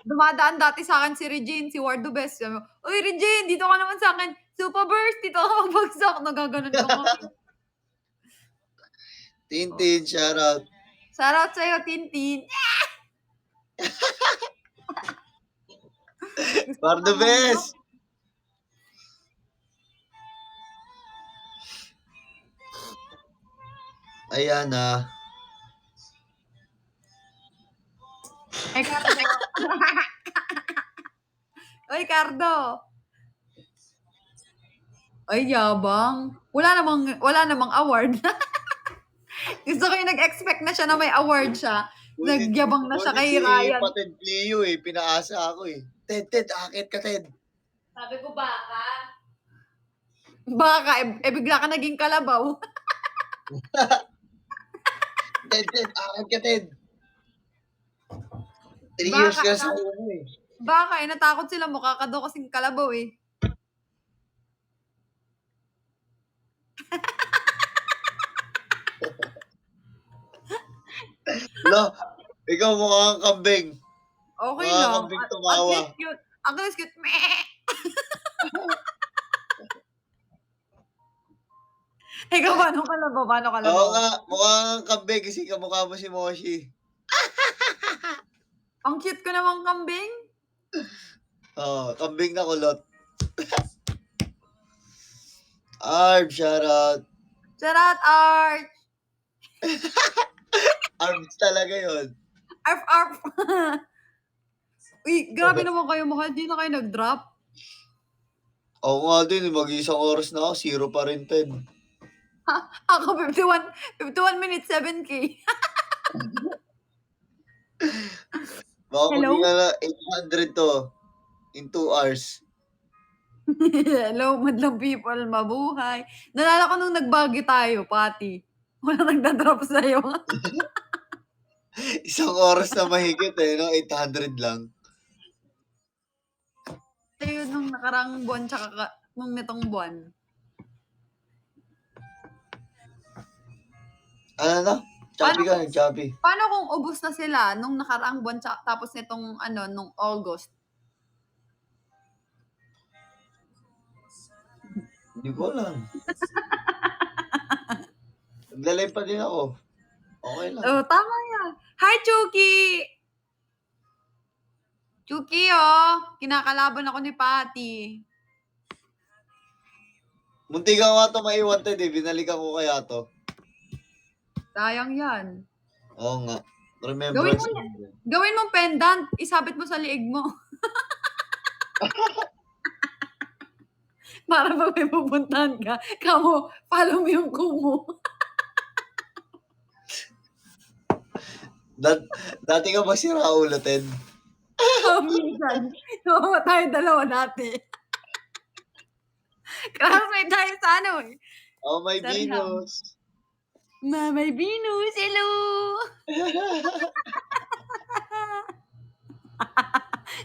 Speaker 1: Dumadaan dati sa akin si Regine, si Wardo Best. Sabi mo, uy, Regine, dito ka naman sa akin. Super burst, dito ka magbagsak. Nagaganon ka nga.
Speaker 4: Tintin, shout out.
Speaker 1: Shout out sa'yo, Tintin.
Speaker 4: Wardo Best. Ayan ah.
Speaker 1: Cardo. Uy, Cardo. Ay, yabang. Wala namang award. Gusto ko yung nag-expect na siya na may award siya. Nagyabang na siya
Speaker 4: Buti
Speaker 1: kay
Speaker 4: si
Speaker 1: Ryan.
Speaker 4: Pated Cleo eh. Pinaasa ako eh. Ted, akit ka, Ted.
Speaker 2: Sabi ko baka.
Speaker 1: Baka, bigla ka naging kalabaw.
Speaker 4: Ted, akit ka, Ted. 3
Speaker 1: Baka,
Speaker 4: years ka sa ulo eh.
Speaker 1: Baka, natakot sila mukha ka daw kasing kalabaw eh.
Speaker 4: Lo, ikaw mukha kang kambing.
Speaker 1: Okay
Speaker 4: Mukha
Speaker 1: lang.
Speaker 4: kang kambing
Speaker 1: Ang
Speaker 4: tumawa.
Speaker 1: cute. Ang cute. Meh! Ikaw, paano kalabaw?
Speaker 4: Oo nga, mukha kang kambing kasi kamukha mo si Moshi.
Speaker 1: Ang cute ko namang kambing.
Speaker 4: Oo, kambing na kulot. Arb, shout out.
Speaker 1: Shout out, Art.
Speaker 4: Arbs talaga yun.
Speaker 1: Arf. Uy, grabe naman kayo. Mukha di na kayo nag-drop.
Speaker 4: Oo nga din, mag-isang oras na ako, 0 pa rin 10.
Speaker 1: Ako, 51 minutes, 7K.
Speaker 4: Baka
Speaker 1: Hello?
Speaker 4: maging na 800 to in 2 hours.
Speaker 1: Hello, madlang people. Mabuhay. Nalala ko nung nagbagi tayo, pati. Wala nagda-drop sa'yo.
Speaker 4: Isang oras na mahigit eh, no? 800 lang.
Speaker 1: Ayun, nung nakarang buwan, tsaka nung nitong buwan.
Speaker 4: Ano na? Chubby ka, chubby.
Speaker 1: Paano kung ubos na sila nung nakaraang buwan, tapos nitong, nung August?
Speaker 4: Hindi ko alam. Naglalay pa din ako. Okay lang.
Speaker 1: Oh, tama yan. Hi, Chucky! Chucky, kinakalaban ako ni Patty.
Speaker 4: Munti ka nga ito maiwanted eh. Binalikan ko kaya to.
Speaker 1: Sayang yan.
Speaker 4: Oo nga. Remembrance.
Speaker 1: Gawin mong pendant, isabit mo sa liig mo. Para pag may pupuntahan ka, kamo, follow mo yung kumo.
Speaker 4: Dati ka ba si Raulo, Ted?
Speaker 1: Minsan. Oo, tayo dalawa dati. Classmate tayo sa eh.
Speaker 4: Oh, may
Speaker 1: Sorry,
Speaker 4: Venus.
Speaker 1: May Venus, hello!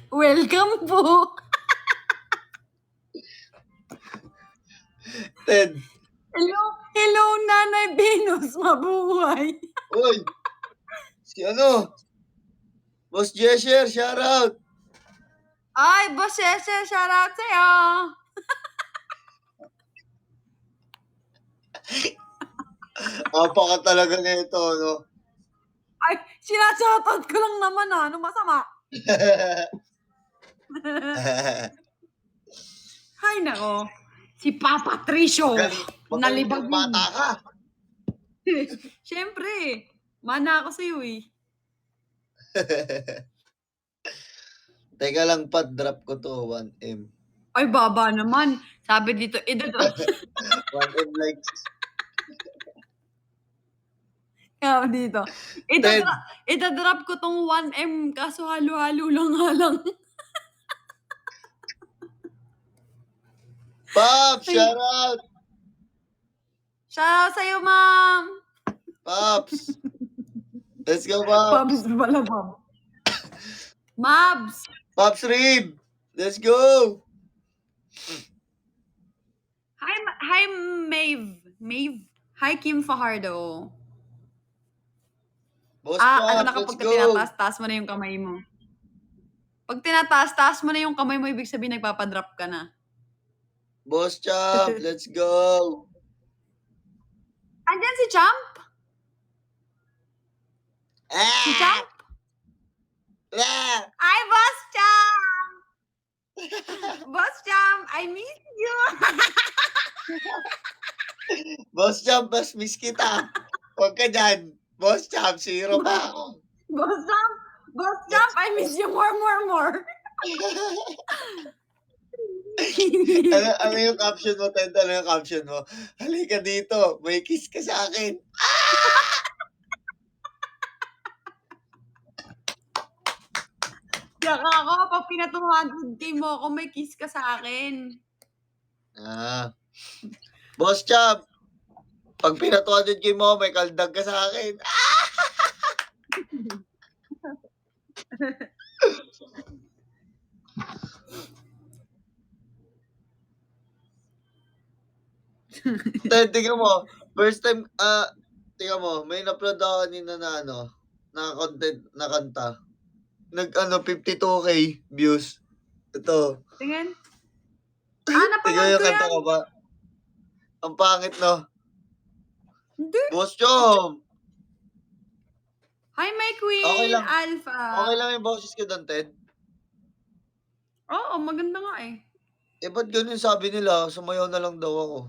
Speaker 1: Welcome po!
Speaker 4: Ted.
Speaker 1: Hello, Nanay Venus, mabuhay!
Speaker 4: Uy! Si ano? Boss Jesher, shout out!
Speaker 1: Ay, Boss Jesher, shout out sa'yo!
Speaker 4: Apaka talaga nito, no?
Speaker 1: Ay, sinashoutout ko lang naman ano masama? Hay nako, si Papa Tricio, nalibag
Speaker 4: Magaling bata ka.
Speaker 1: Siyempre, mana ako sa'yo eh.
Speaker 4: Teka lang, Pat, drop ko to, 1M.
Speaker 1: Ay, baba naman. Sabi dito, idadrop.
Speaker 4: 1M likes.
Speaker 1: Kaya dito. Idadrop ko tong 1M kaso halo-halo lang nga lang.
Speaker 4: Pops, shout out!
Speaker 1: Shout out sa'yo, ma'am.
Speaker 4: Pops! Let's go, Pops!
Speaker 1: Mabs pala, ma'am. Mabs!
Speaker 4: Pops Rib! Let's go!
Speaker 1: Hi, Maeve. Hi, Kim Fajardo.
Speaker 4: Boss
Speaker 1: Ano na
Speaker 4: Pops, let's
Speaker 1: kapag
Speaker 4: go!
Speaker 1: tinataas-taas mo na yung kamay mo? Pag tinataas-taas mo na yung kamay mo, ibig sabihin nagpapadrop ka na.
Speaker 4: Boss Champ, let's go!
Speaker 1: Andyan si Champ? Si Champ?
Speaker 4: Ah!
Speaker 1: Ay, Boss Champ! Boss Champ, I miss you!
Speaker 4: Boss Champ, mas miss kita. Huwag ka dyan. Boss Champ, 0 pa ako.
Speaker 1: Boss Champ, I miss you more.
Speaker 4: Ano yung caption mo, Ted? Ano yung caption mo? Halika dito, may kiss ka sa akin.
Speaker 1: Tsaka ako, pag pina-200K mo ako, may kiss ka sa akin.
Speaker 4: Ah. Boss Chab, pag pina 200K mo, may kaldag ka sa akin. Ted, tingnan mo. First time, tingnan mo, may na-upload ako kanina na na content, na kanta. 52K views. Ito.
Speaker 1: Tingin.
Speaker 4: Tingnan
Speaker 1: Napanood
Speaker 4: yung
Speaker 1: ko
Speaker 4: kanta
Speaker 1: yan.
Speaker 4: ko ba? Ang pangit, no?
Speaker 1: Hindi.
Speaker 4: Boss Chom!
Speaker 1: Hi, my queen,
Speaker 4: Okay lang.
Speaker 1: Alpha.
Speaker 4: Okay lang yung boses ko doon, Ted.
Speaker 1: Oo, maganda nga eh.
Speaker 4: Eh, ba't ganun sabi nila? Sumayaw na lang daw ako.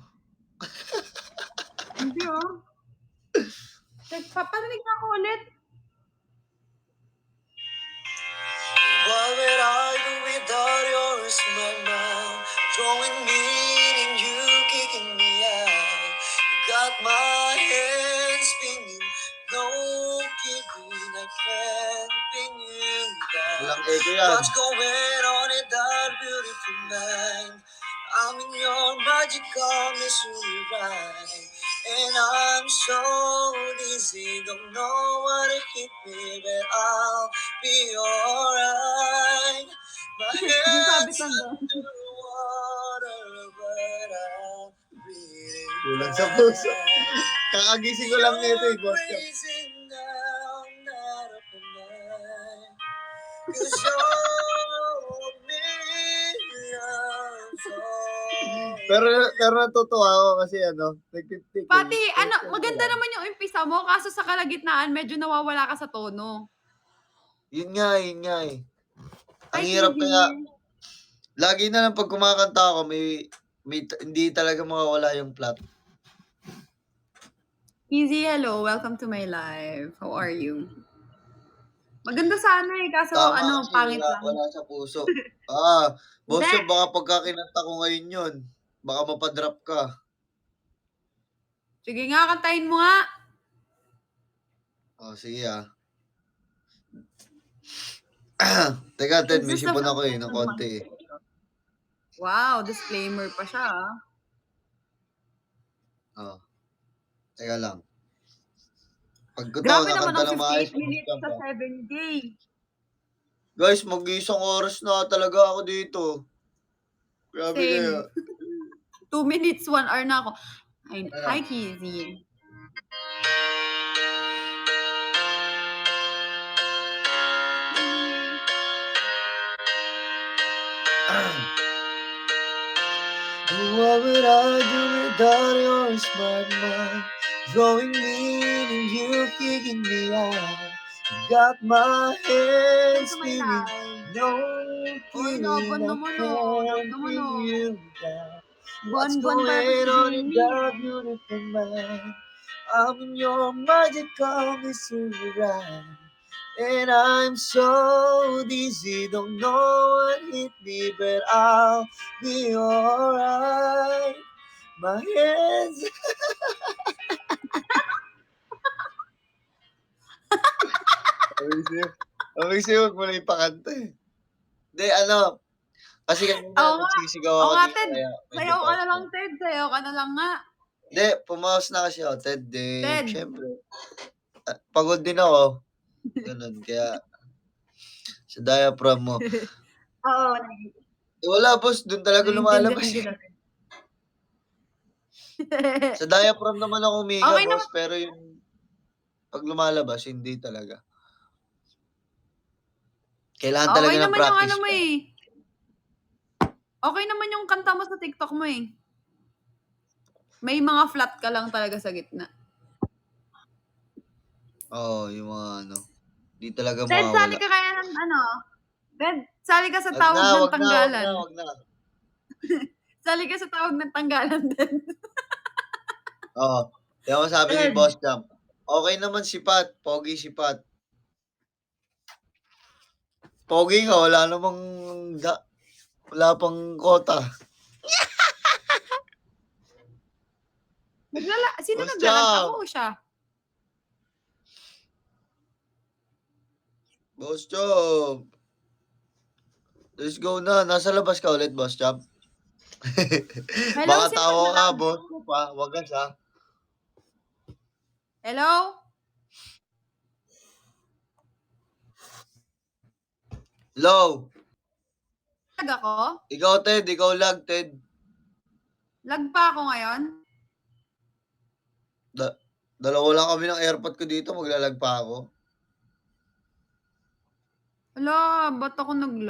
Speaker 1: Hindi oh. Paparinig na ako ulit.
Speaker 4: What would I do without your smile? Drawing me in you, kicking me out. You got my hands spinning, no kidding, I can't pin you down. Walang echo yan. What's going on in that beautiful night? I'm in your magical mystery ride. And I'm so dizzy, don't know what it hit me, but I'll be alright. My head's underwater, but I'll breathe. Kulang sa puso. Kakagising ko lang nito eh, boss. Pero natutuwa ako kasi nag-50K.
Speaker 1: Pati, maganda naman yung umpisa mo, kaso sa kalagitnaan, medyo nawawala ka sa tono.
Speaker 4: Yun nga eh. Ang
Speaker 1: Hi,
Speaker 4: hirap
Speaker 1: Kizzy.
Speaker 4: kaya, lagi na lang pag kumakanta ako, may hindi talaga mawawala yung plot.
Speaker 1: Kizzy, hello. Welcome to my live. How are you? Maganda sana eh, kaso
Speaker 4: Tama kasi,
Speaker 1: pangit lang.
Speaker 4: wala sa puso. Boss,
Speaker 1: Hindi.
Speaker 4: baka pagka kinanta ko ngayon yun, baka mapadrop ka.
Speaker 1: Sige nga, kantahin mo nga.
Speaker 4: Sige Teka, Ted, may sipon ako ng konti eh.
Speaker 1: Wow, disclaimer pa siya
Speaker 4: Teka lang. Pag ko
Speaker 1: Grabe naman
Speaker 4: nakanta
Speaker 1: ang
Speaker 4: ng maayos,
Speaker 1: 58 minutes sa 7K.
Speaker 4: guys, mag-iisang oras na talaga ako dito. Grabe
Speaker 1: Same.
Speaker 4: kaya.
Speaker 1: 2 minutes, 1 hour na ako. Hi, Kizzy.
Speaker 4: What would I do without your smart mind? Drawing me in and you kicking me out. You got my hands spinning, no kidding,
Speaker 1: laban
Speaker 4: I
Speaker 1: naman
Speaker 4: can't
Speaker 1: naman
Speaker 4: pin you down. What's
Speaker 1: Buwan-buwan pa
Speaker 4: going
Speaker 1: si
Speaker 4: on in
Speaker 1: Jamie.
Speaker 4: that beautiful mind? I'm in your magical mystery ride. And I'm so dizzy, don't know what hit me, but I'll be alright. My hands. Abig sa'yo, huwag mo na ipakanta eh. Hindi, kasi kanina nagsisigaw ako
Speaker 1: nga,
Speaker 4: dito.
Speaker 1: Ted.
Speaker 4: Kaya medyo
Speaker 1: Sayaw ka na
Speaker 4: pause
Speaker 1: lang, Ted. Sayaw ka na lang nga.
Speaker 4: Hindi, pumaos na kasi ako, Ted.
Speaker 1: Ted.
Speaker 4: Siyempre. Pagod din ako. Ganun, kaya sa diaphragm mo.
Speaker 1: Oo.
Speaker 4: Wala, boss. Doon talaga lumalabas.
Speaker 1: Naiintindihan kita.
Speaker 4: Sa diaphragm naman ako umiga,
Speaker 1: Okay
Speaker 4: boss. Pero yung pag lumalabas, hindi talaga. Kailangan talaga ng
Speaker 1: naman
Speaker 4: practice.
Speaker 1: Yung Okay naman yung kanta mo sa TikTok mo eh. May mga flat ka lang talaga sa gitna.
Speaker 4: Oo, yung mga Di talaga
Speaker 1: Ted,
Speaker 4: mawawala.
Speaker 1: sali ka kaya ng Ted, sali ka sa tawag ng tanggalan.
Speaker 4: Wag na.
Speaker 1: Sali ka sa tawag ng tanggalan, Ted.
Speaker 4: Oo. Kaya ako sabi ni Boss Jam, okay naman si Pat. Pogi si Pat. Pogi nga, wala namang Wala pang kota.
Speaker 1: Sino
Speaker 4: Boss
Speaker 1: naglalag?
Speaker 4: Cham!
Speaker 1: Ako o siya?
Speaker 4: Boss Cham! Let's go na. Nasa labas ka ulit, Boss Cham.
Speaker 1: Hello,
Speaker 4: Baka
Speaker 1: sino
Speaker 4: tawa ka,
Speaker 1: naglalag?
Speaker 4: boss mo pa. Wagas ha.
Speaker 1: Hello?
Speaker 4: Low!
Speaker 1: Lag ako?
Speaker 4: Ikaw, Ted. Ikaw lag, Ted.
Speaker 1: Lag pa ako ngayon?
Speaker 4: Dalawa lang kami ng airpod ko dito. Maglalag pa ako.
Speaker 1: Hala, ba't ako naglag?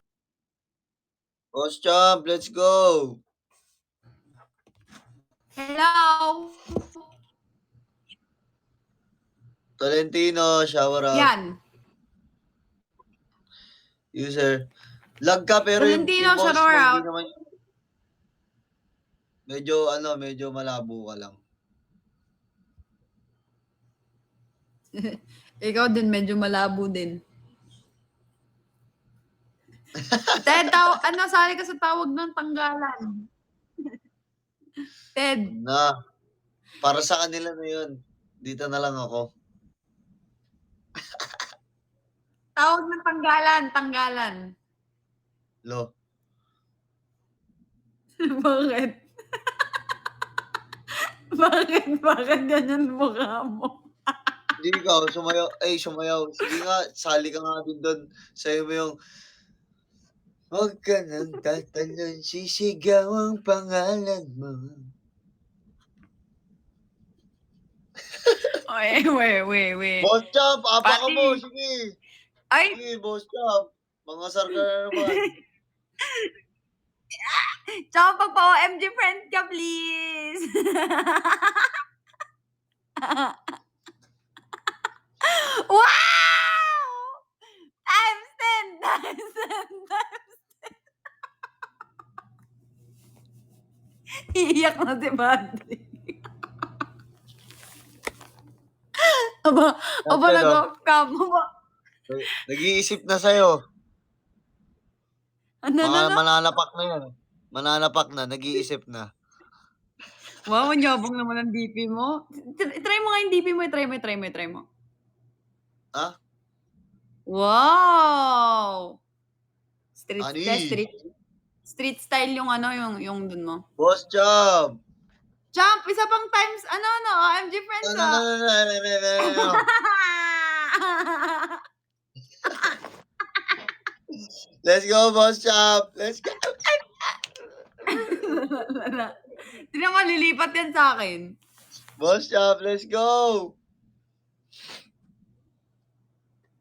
Speaker 4: Boss Cham, let's go!
Speaker 1: Hello?
Speaker 4: Tolentino, shower up.
Speaker 1: Yan.
Speaker 4: User. Lag ka pero
Speaker 1: Tolentino,
Speaker 4: yung boss mo
Speaker 1: shower
Speaker 4: hindi
Speaker 1: out.
Speaker 4: naman. Medyo malabo ka lang.
Speaker 1: Ikaw din, medyo malabo din. Ted, sali ka sa tawag ng tanggalan. Ted,
Speaker 4: Na. Para sa kanila na yun. Dito na lang ako.
Speaker 1: tawag ng tanggalan.
Speaker 4: Lo.
Speaker 1: Bakit? Bakit ganyan mukha mo?
Speaker 4: Hindi ikaw, sumayaw. Ay, sumayaw. Sige nga, sali ka nga din doon. Sa'yo mo yung, huwag ka nang tatalon, sisigaw ang pangalan mo.
Speaker 1: Wait.
Speaker 4: Boss Chap, apa ka
Speaker 1: Pati.
Speaker 4: mo. Sige.
Speaker 1: Ay,
Speaker 4: Sige, Boss Chap. Mangasar ka na naman.
Speaker 1: tsaka pagpa-OMG friend ka, please. Wow! Times 10. Iiyak na si Patrick. Aba,
Speaker 4: Ano?
Speaker 1: nag-off cam.
Speaker 4: Nag-iisip na sa'yo.
Speaker 1: Ano?
Speaker 4: Mananapak na yan. Mananapak na, nag-iisip na.
Speaker 1: Wow, ang yabang naman ang DP mo. Try mo nga yung DP mo. Try mo.
Speaker 4: Ha?
Speaker 1: Wow!
Speaker 4: Ani?
Speaker 1: Street style yung yung dun mo.
Speaker 4: Boss Chap!
Speaker 1: Jump! Isa pang times, OMG friends,
Speaker 4: No. Let's go, Boss Chap! Let's go!
Speaker 1: Hindi naman lilipat yan sa akin.
Speaker 4: Boss Chap, let's go!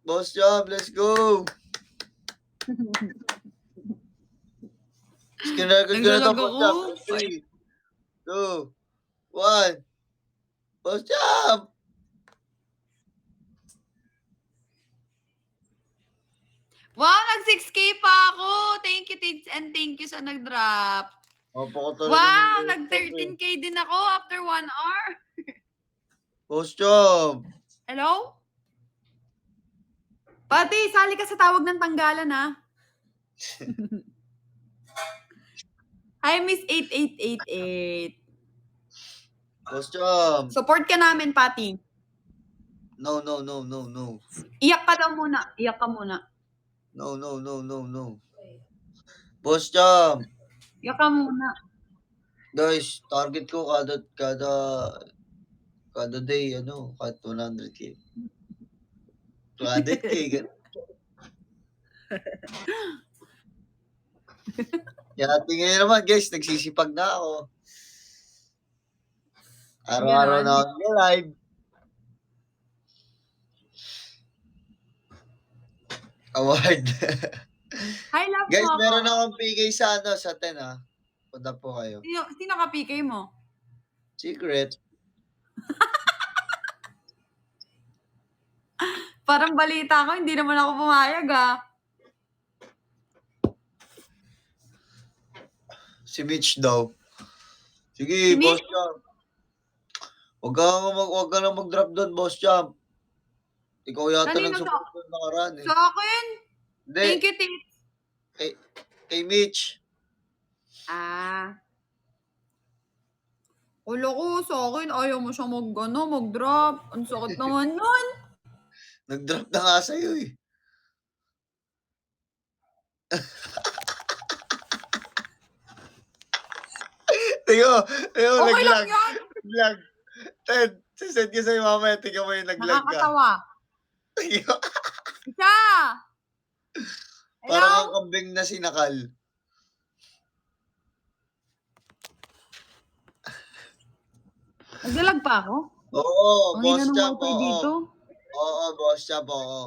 Speaker 4: Boss Chap, let's go! Skinagod ko na to, Boss Chap. 3, 2, 1. Boss Chap!
Speaker 1: Wow, nag-6K pa ako. Thank you, Tids, and thank you sa nag-drop.
Speaker 4: Opo ko talaga.
Speaker 1: Wow, nag-13K din ako after 1 hour.
Speaker 4: Boss Chap!
Speaker 1: Hello? Pati, sali ka sa tawag ng tanggalan, ha? Hi, Miss 8888.
Speaker 4: Boss Chap!
Speaker 1: Support ka namin, Pati.
Speaker 4: No.
Speaker 1: Iyak ka daw muna. Iyak ka muna.
Speaker 4: No. Boss Chap!
Speaker 1: Iyak ka muna.
Speaker 4: Guys, target ko kada day, kahit 100K. 200K, ganun. Kaya tingin naman, guys, nagsisipag na ako. Araw-araw na ako live. Award.
Speaker 1: Hi, love
Speaker 4: Guys,
Speaker 1: mo ako.
Speaker 4: meron akong PK sa 10, ha. Punta po kayo.
Speaker 1: Sino ka PK mo?
Speaker 4: Secret.
Speaker 1: Parang balita ko, hindi naman ako pumayag,
Speaker 4: Si Mitch daw. Sige,
Speaker 1: Si Mitch?
Speaker 4: Boss Champ. Huwag ka na mag-drop doon, Boss Champ. Ikaw yata
Speaker 1: Kanino
Speaker 4: nag-support doon nakaraan, eh.
Speaker 1: Sa akin?
Speaker 4: Hindi,
Speaker 1: Thank you, Tits.
Speaker 4: kay Mitch.
Speaker 1: Ah. Ulo ko, sa akin, ayaw mo siyang mag-drop. Ang sakit naman nun.
Speaker 4: Nag-drop na nga sa'yo eh. Tingnan mo,
Speaker 1: Okay lang
Speaker 4: naglag.
Speaker 1: yan.
Speaker 4: Naglag. Ted, sisend ko sa'yo mamaya. Tingnan mo yung naglag ka.
Speaker 1: Nakakatawa.
Speaker 4: Tingnan mo,
Speaker 1: Isa!
Speaker 4: parang ang
Speaker 1: Hello?
Speaker 4: kambing na sinakal.
Speaker 1: Naglalag pa ako?
Speaker 4: Oo,
Speaker 1: Ang
Speaker 4: boss
Speaker 1: ina ng
Speaker 4: champ,
Speaker 1: wifi
Speaker 4: oo.
Speaker 1: dito.
Speaker 4: Oo, boss champ, oo.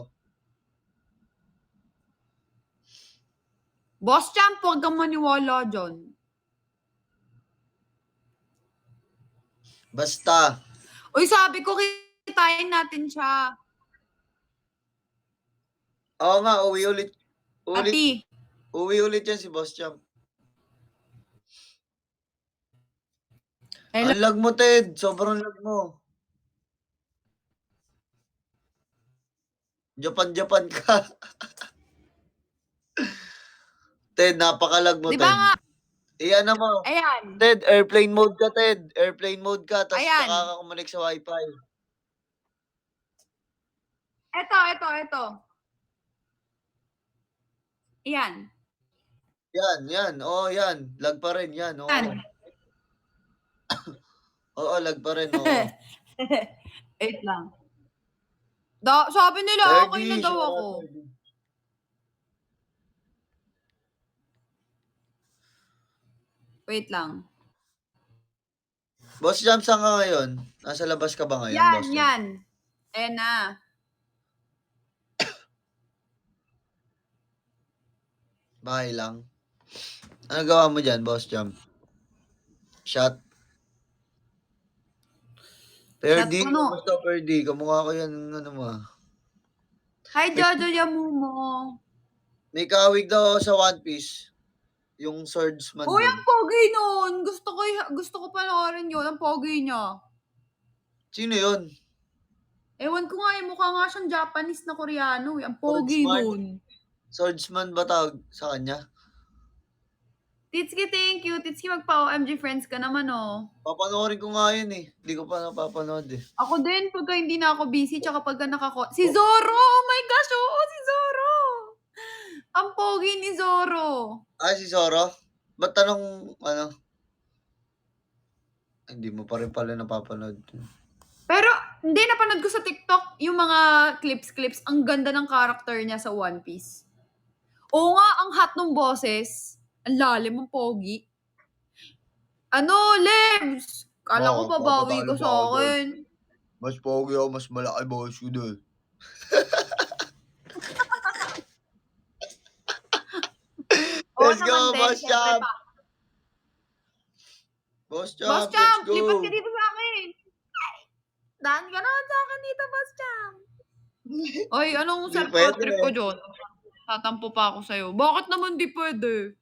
Speaker 1: Boss Champ, huwag kang maniwala dyan.
Speaker 4: Basta.
Speaker 1: Uy, sabi ko, kitain natin siya.
Speaker 4: Oo nga, uwi ulit.
Speaker 1: Ati.
Speaker 4: Uwi ulit yan si boss champ.
Speaker 1: Hello?
Speaker 4: Ang lag mo, Ted. Sobrang lag mo. Japan ka. Ted, napakalag mo,
Speaker 1: Di ba
Speaker 4: Ted.
Speaker 1: nga?
Speaker 4: Iyan mo.
Speaker 1: Ayan.
Speaker 4: Ted, airplane mode ka, Ted. Airplane mode ka, tapos
Speaker 1: Ayan.
Speaker 4: nakakakumonek sa wifi.
Speaker 1: Ito. Ayan.
Speaker 4: Yan. Oo, yan. Lag pa rin, yan. Oo.
Speaker 1: Yan.
Speaker 4: Oo, lag pa rin, oo.
Speaker 1: Wait lang. Sabi nila, okay na daw ako. Wait lang.
Speaker 4: Boss Jam, saan ka ngayon? Nasa labas ka ba ngayon, Boss Jam?
Speaker 1: Yan. Ayan na.
Speaker 4: Bahay lang. Ano gawa mo dyan, Boss Jam? Shot? Perdi,
Speaker 1: puno.
Speaker 4: kumusta Perdi? Kamukha ko yan, ano mo.
Speaker 1: Hi, Jojo Yamumo.
Speaker 4: May kawig daw sa One Piece. Yung swordsman
Speaker 1: Uy,
Speaker 4: din.
Speaker 1: ang pogi nun. Gusto ko panoorin yun. Ang pogi niya.
Speaker 4: Sino yun?
Speaker 1: Ewan ko nga, mukha nga siyang Japanese na Koreano. Ang pogi
Speaker 4: Swordsman?
Speaker 1: nun.
Speaker 4: Swordsman ba tawag sa kanya?
Speaker 1: Titski, thank you. Titski, magpa-OMG friends ka naman, oh.
Speaker 4: Papanoorin ko nga yun eh. Hindi ko pa napapanood eh.
Speaker 1: Ako din, pagka hindi na ako busy, tsaka pagka Si Zoro! Oh my gosh, oo, si Zoro! Ang pogi ni Zoro.
Speaker 4: Ah, si Zoro? Ba't tanong, ano? Hindi mo pa rin pala napapanood.
Speaker 1: Pero, hindi, napanood ko sa TikTok yung mga clips. Ang ganda ng character niya sa One Piece. Oo nga, ang hot ng boses. Ang lalim, ang pogi. Ano, Lebs? Kala ko
Speaker 4: Oo,
Speaker 1: babawi
Speaker 4: papatalo
Speaker 1: ko
Speaker 4: pa
Speaker 1: sa
Speaker 4: ako doon.
Speaker 1: akin.
Speaker 4: Mas pogi ako, mas malaki boss ko doon. Let's go, Boss Champ! Boss Champ,
Speaker 1: Boss Champ,
Speaker 4: let's go!
Speaker 1: lipat ka dito sa akin. Daan ka naman sa akin dito, Boss Champ. Ay, anong
Speaker 4: Di
Speaker 1: Sir
Speaker 4: pwede.
Speaker 1: Patrick ko dyan? Tatampo pa ako sa'yo. Bakit naman di pwede?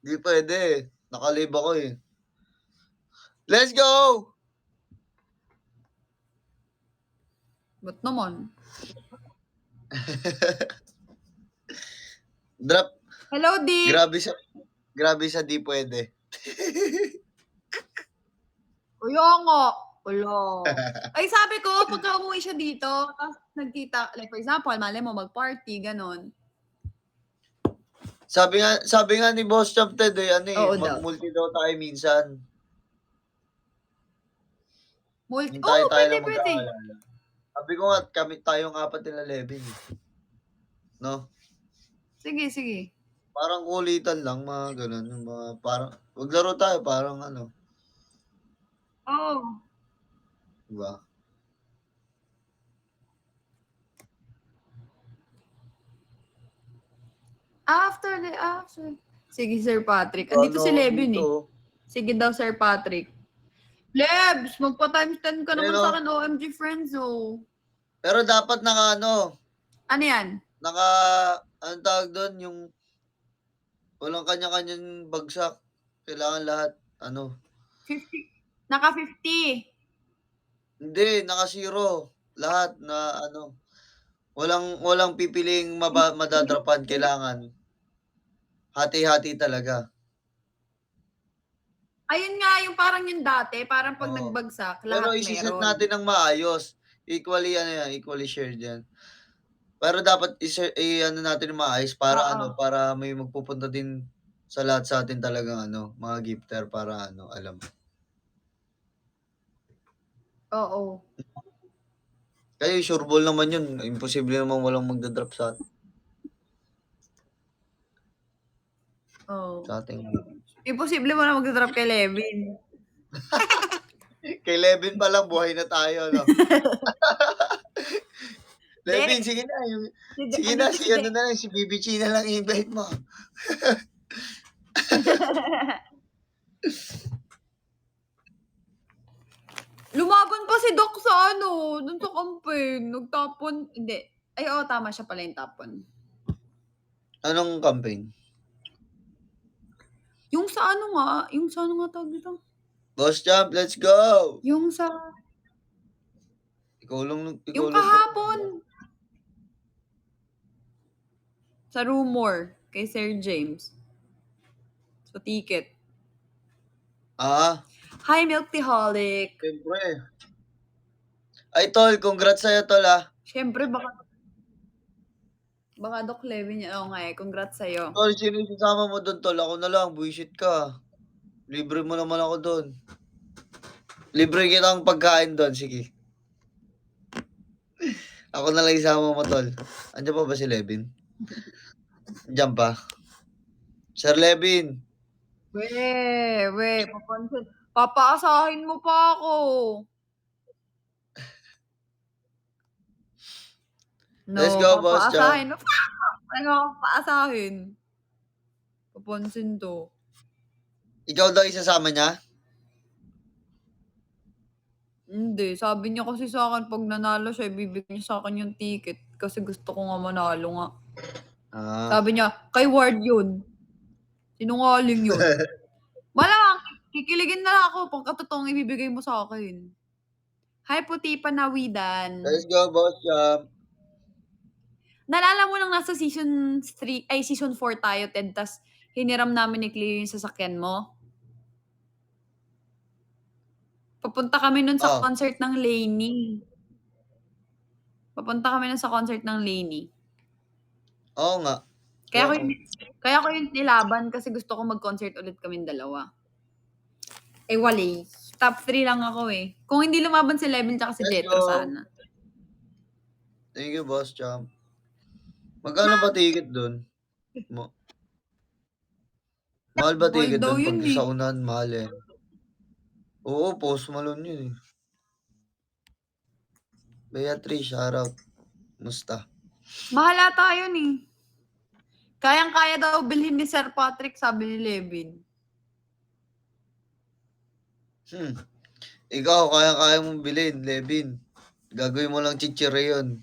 Speaker 4: Di pwede. Nakalib ako eh. Let's go!
Speaker 1: Ba't naman?
Speaker 4: Drop.
Speaker 1: Hello, Dick.
Speaker 4: Grabe sa di pwede.
Speaker 1: Kaya nga. Wala. Ay, sabi ko, pagka umuwi siya dito, tapos nagkita, like for example, mali mo mag-party, ganon.
Speaker 4: Sabi nga ni Boss Champ Ted eh, ano eh,
Speaker 1: Oo daw.
Speaker 4: mag-multi daw tayo minsan.
Speaker 1: Oo,
Speaker 4: Tayo
Speaker 1: pwede.
Speaker 4: lang magkaalala. Sabi ko nga, kami tayong apat nila Levin. No?
Speaker 1: Sige.
Speaker 4: Parang kulitan lang, mga ganun. Mga, parang, maglaro tayo, parang ano.
Speaker 1: Oo.
Speaker 4: Diba?
Speaker 1: After. Sige, Sir Patrick. Andito si Levin eh. Sige daw, Sir Patrick. Lebs, magpa-times 10 ka naman
Speaker 4: Pero-
Speaker 1: sa akin, OMG friends, oh.
Speaker 4: Pero dapat
Speaker 1: Ano yan?
Speaker 4: anong tawag doon, yung walang kanya-kanyang bagsak. Kailangan lahat,
Speaker 1: 50. Naka 50.
Speaker 4: Hindi, naka-zero. Lahat na walang pipiling madadrapan. Kailangan hati-hati talaga.
Speaker 1: Ayun nga, yung parang yung dati, parang pag
Speaker 4: Oo.
Speaker 1: nagbagsak,
Speaker 4: Pero
Speaker 1: lahat
Speaker 4: isi-set
Speaker 1: meron.
Speaker 4: natin ng maayos. Equally ano yan, equally shared yan. Pero dapat i-ano natin ng maayos para
Speaker 1: Oo.
Speaker 4: ano, para may magpupunta din sa lahat sa atin talagang ano, mga gifter para ano, alam mo.
Speaker 1: Oo.
Speaker 4: Kayo sure ball naman yun, imposible naman walang magda-drop sa
Speaker 1: Oo.
Speaker 4: ating
Speaker 1: Imposible mo na magdadrop kay Levin.
Speaker 4: Kay Levin pa lang buhay na tayo, no? Levin, sige na, sige na, si ano na lang, si BBG na lang i-invite mo.
Speaker 1: Lumaban pa si Doc sa ano, dun sa campaign. Nagtapon, hindi. Ay, oo, tama siya pala yung tapon.
Speaker 4: Anong campaign?
Speaker 1: Yung sa ano nga tawag dito?
Speaker 4: Boss Champ, let's go!
Speaker 1: Yung sa,
Speaker 4: Ikaw lang
Speaker 1: yung
Speaker 4: ba?
Speaker 1: kahapon. Sa rumor, kay Sir James. Sa ticket.
Speaker 4: Ah,
Speaker 1: Hi, Milk Teaholic.
Speaker 4: siyempre. Ay, tol, congrats sa'yo, tol, ah.
Speaker 1: Siyempre, baka Doc Levin yan. Oo nga eh, congrats sa'yo.
Speaker 4: Tol, sino yung sasama mo doon, tol? Ako na lang, bullshit ka. Libre mo naman ako doon. Libre kitang pagkain doon, sige. Ako na lang isama mo, tol. Andiyan pa ba si Levin? Andiyan pa. Sir Levin.
Speaker 1: Papansin. Papaasahin mo pa ako. No,
Speaker 4: Let's go, Boss
Speaker 1: papaasahin mo pa ako. Ano, paasahin. Papansin to.
Speaker 4: Ikaw daw isasama niya?
Speaker 1: Hindi, sabi niya kasi sa akin, pag nanalo siya, ibibigay niya sa akin yung ticket. Kasi gusto ko nga manalo nga.
Speaker 4: Ah.
Speaker 1: Sabi niya, kay Ward yun. Sinungaling yun. Malamang, kikiligin na ako pagkatotoong ibibigay mo sa akin. Hi, Puti Panawidan.
Speaker 4: Let's go, Boss Champ.
Speaker 1: Nalala mo lang nasa season 3, ay season 4 tayo, Ted, tas hiniram namin ni Cleo yung sasakyan mo. Papunta kami nun sa
Speaker 4: Oh.
Speaker 1: concert ng Lainey.
Speaker 4: Oo nga.
Speaker 1: Kaya ko yung nilaban kasi gusto ko mag-concert ulit kaming dalawa. Eh, wali. Top 3 lang ako eh. Kung hindi lumaban si Levin tsaka si
Speaker 4: Let's
Speaker 1: Jetro
Speaker 4: go.
Speaker 1: sana.
Speaker 4: Thank you, Boss Champ. Magkano ba ticket doon? Mahal ba
Speaker 1: Mahal
Speaker 4: ticket
Speaker 1: daw
Speaker 4: doon?
Speaker 1: yun
Speaker 4: Pag
Speaker 1: eh.
Speaker 4: sa unahan, mahal eh. Oo, Post Malone yun eh. Beatrice, shoutout. Musta?
Speaker 1: Mahal ata yun eh. Kayang-kaya daw bilhin ni Sir Patrick, sabi ni Levin.
Speaker 4: Ikaw, kaya mong bilhin, Levin. Gagawin mo lang chichire yun.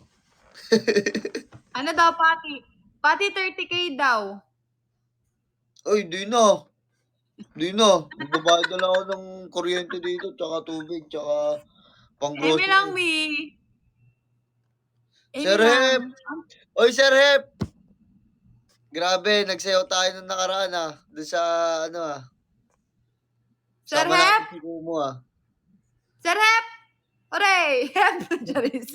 Speaker 1: Ano daw, Pati? Pati 30K daw.
Speaker 4: Ay, di na. Magbabayad na lang ako ng kuryente dito, tsaka tubig, tsaka pang-grocery.
Speaker 1: Emi lang, Mi.
Speaker 4: Sir Hep! Oy, Sir Hep! Grabe, nagsayaw tayo nung nakaraan ah. Doon sa ano ah.
Speaker 1: Sir
Speaker 4: Sama
Speaker 1: Hep!
Speaker 4: natin si Kumo ah.
Speaker 1: Sir Hep! Hooray! Hep! Charis.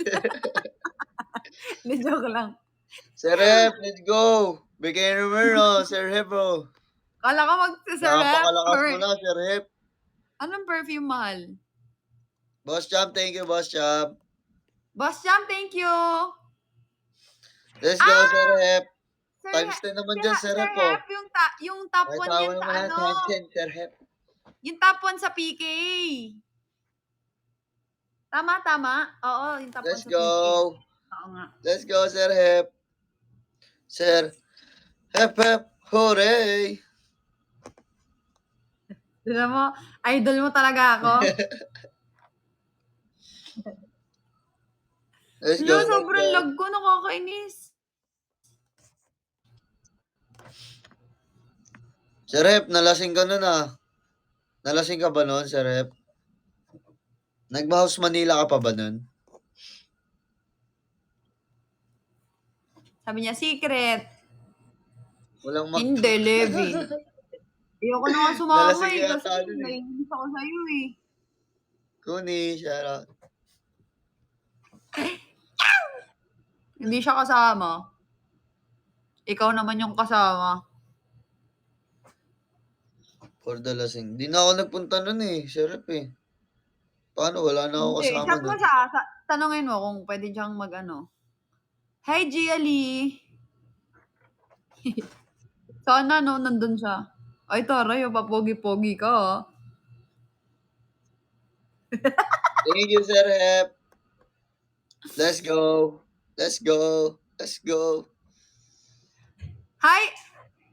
Speaker 1: Joke lang.
Speaker 4: Sir Hep, let's go! Bigay numero, Sir Hep bro.
Speaker 1: Kala ko mag-Sir Hep.
Speaker 4: Napakalakas mo na, Sir Hep.
Speaker 1: Anong perfume mahal?
Speaker 4: Boss Champ, thank you, Boss Champ.
Speaker 1: Boss Jam, thank you!
Speaker 4: Let's go, Sir Hep.
Speaker 1: Sir
Speaker 4: Times 10 naman dyan, Sir Hep oh.
Speaker 1: yung top 1
Speaker 4: May tawa
Speaker 1: yan,
Speaker 4: naman na, times 10, Sir Hep.
Speaker 1: yung top 1 sa PK. Tama. Oo, yung top 1
Speaker 4: Let's
Speaker 1: sa
Speaker 4: go.
Speaker 1: PK. Oo nga.
Speaker 4: Let's go, Sir Hep. Sir Hep, hooray!
Speaker 1: Tignan mo, idol mo talaga ako.
Speaker 4: Let's go, let's
Speaker 1: Sobrang
Speaker 4: go.
Speaker 1: lag ko, nakakainis.
Speaker 4: Sir Hep, nalasing ka nun ah. Nalasing ka ba nun, Sir Hep? Nagma-House Manila ka pa ba nun?
Speaker 1: Sabi niya, secret.
Speaker 4: Walang
Speaker 1: Hindi, Levin. Ayoko na nga sumama
Speaker 4: Nalasing
Speaker 1: eh, kasi
Speaker 4: yata dun eh.
Speaker 1: naiinis ako sa'yo eh.
Speaker 4: Kuni, shout out.
Speaker 1: Hindi siya kasama. Ikaw naman yung kasama.
Speaker 4: For the lasing. Di na ako nagpunta nun eh. Sarap eh. Paano? Wala na ako
Speaker 1: Hindi,
Speaker 4: kasama
Speaker 1: chat mo
Speaker 4: nun.
Speaker 1: siya. Tanungin mo kung pwede siyang mag-ano. Hi, Gia Lee! Sana no, nandun siya. Ay, taray, papogi-pogi ka ah.
Speaker 4: Thank you, Sir Hep. Let's go. Let's go. Let's go.
Speaker 1: Hi!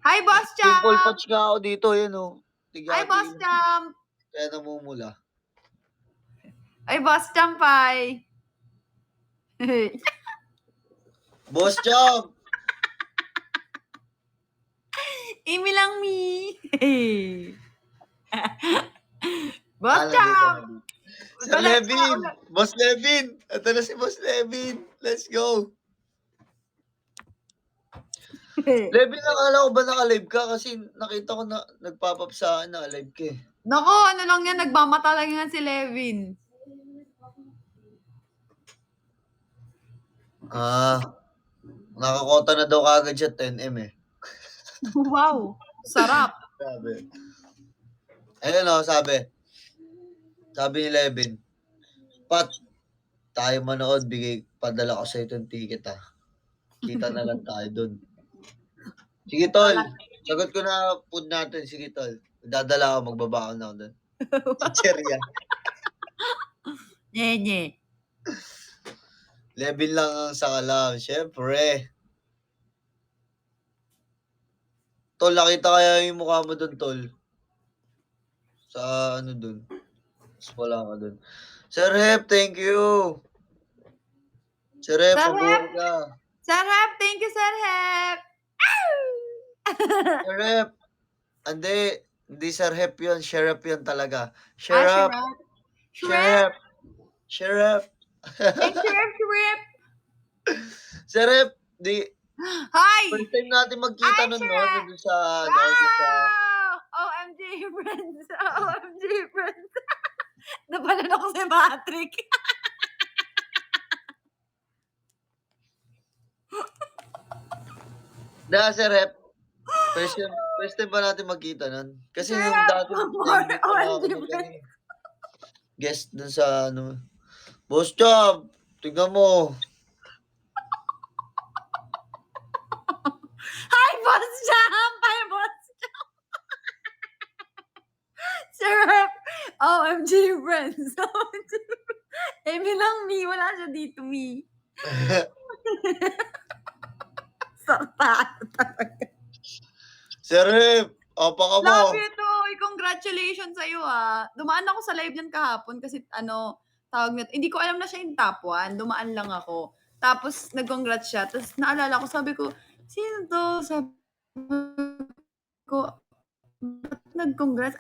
Speaker 1: Hi, Boss
Speaker 4: Simple
Speaker 1: Champ!
Speaker 4: patch nga ako dito, yun oh.
Speaker 1: Hi, Boss Champ!
Speaker 4: Kaya namumula.
Speaker 1: Ay, Boss Champ, ay!
Speaker 4: Boss Chom!
Speaker 1: Imi lang, mi! Boss
Speaker 4: Nandito,
Speaker 1: Champ!
Speaker 4: nandito. Sir Levin! Boss Levin! Ito na si Boss Levin. Let's go. Levin, nakala ko ba naka-live ka? Kasi nakita ko na nagpop-up sa akin na live ka eh.
Speaker 1: Nako, ano lang yan, nagmamata lang yan si Levin.
Speaker 4: Nakakota na daw kagad siya 10M eh.
Speaker 1: Wow, sarap.
Speaker 4: Sabi. Ayun o, sabi ni Levin, Pat, tayo manood, padala ko sa itong ticket ah. Kita na lang tayo dun. Sige tol, sagot ko na food natin, sige tol. Dadala ako, magbabaon ako dun. Chicheria.
Speaker 1: Nye.
Speaker 4: Levin lang ang sakalam, syempre. Tol, nakita kaya yung mukha mo dun, tol. Sa ano dun. Mas wala ka dun. Sir Hep, thank you. Sir Hep,
Speaker 1: Sir
Speaker 4: pabor
Speaker 1: Hep?
Speaker 4: ka.
Speaker 1: Sir Hep, thank you, Sir Hep!
Speaker 4: Sir Hep. Hindi Sir Hep yun. Sheriff yun talaga. Sheriff.
Speaker 1: Sheriff.
Speaker 4: Sheriff.
Speaker 1: Hey, Sheriff.
Speaker 4: Sir Hep,
Speaker 1: Hi!
Speaker 4: first time natin magkita
Speaker 1: Hi,
Speaker 4: nun, no?
Speaker 1: Sheriff.
Speaker 4: Doon sa, doon sa...
Speaker 1: OMG, friends. OMG, friends. Napalan ako si Patrick.
Speaker 4: Sir Hep. First time ba natin magkita nun? Kasi
Speaker 1: Sir
Speaker 4: yung
Speaker 1: Hep,
Speaker 4: dati, nag-invite pa na ako
Speaker 1: OMG,
Speaker 4: mag guest dun sa, ano. Boss Chab, tignan mo.
Speaker 1: Hi, Boss Jam! Hi, Boss Jam! Sir Hep, OMG, friends. OMG. Emi lang, mi. Wala siya dito, mi. Sakta talaga.
Speaker 4: Sir Hep, apaka mo.
Speaker 1: Love you too. Congratulations sa'yo ah. Dumaan ako sa live niyan kahapon kasi tawag nito. Hindi ko alam na siya yung top 1. Dumaan lang ako. Tapos nag-congrats siya. Tapos naalala ko, sabi ko, sino to? Sabi ko, ba't nag-congrats?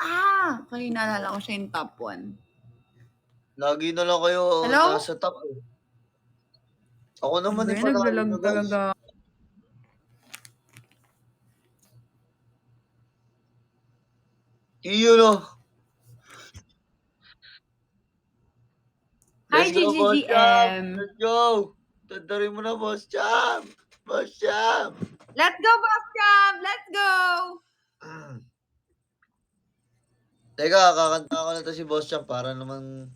Speaker 1: Okay, naalala ko siya yung top 1.
Speaker 4: Lagi na lang kayo
Speaker 1: Hello?
Speaker 4: nasa top eh. Ako naman
Speaker 1: Hindi,
Speaker 4: panalo
Speaker 1: naglalag
Speaker 4: nyo, guys.
Speaker 1: talaga.
Speaker 4: Iyo no.
Speaker 1: Hi,
Speaker 4: Let's go, Boss Cham.
Speaker 1: GGGM.
Speaker 4: Let's go. Tandarin mo na, Boss Cham. Boss Cham.
Speaker 1: Let's go, Boss Jam! Let's go!
Speaker 4: Teka, kakanta ko na to si Boss Cham para naman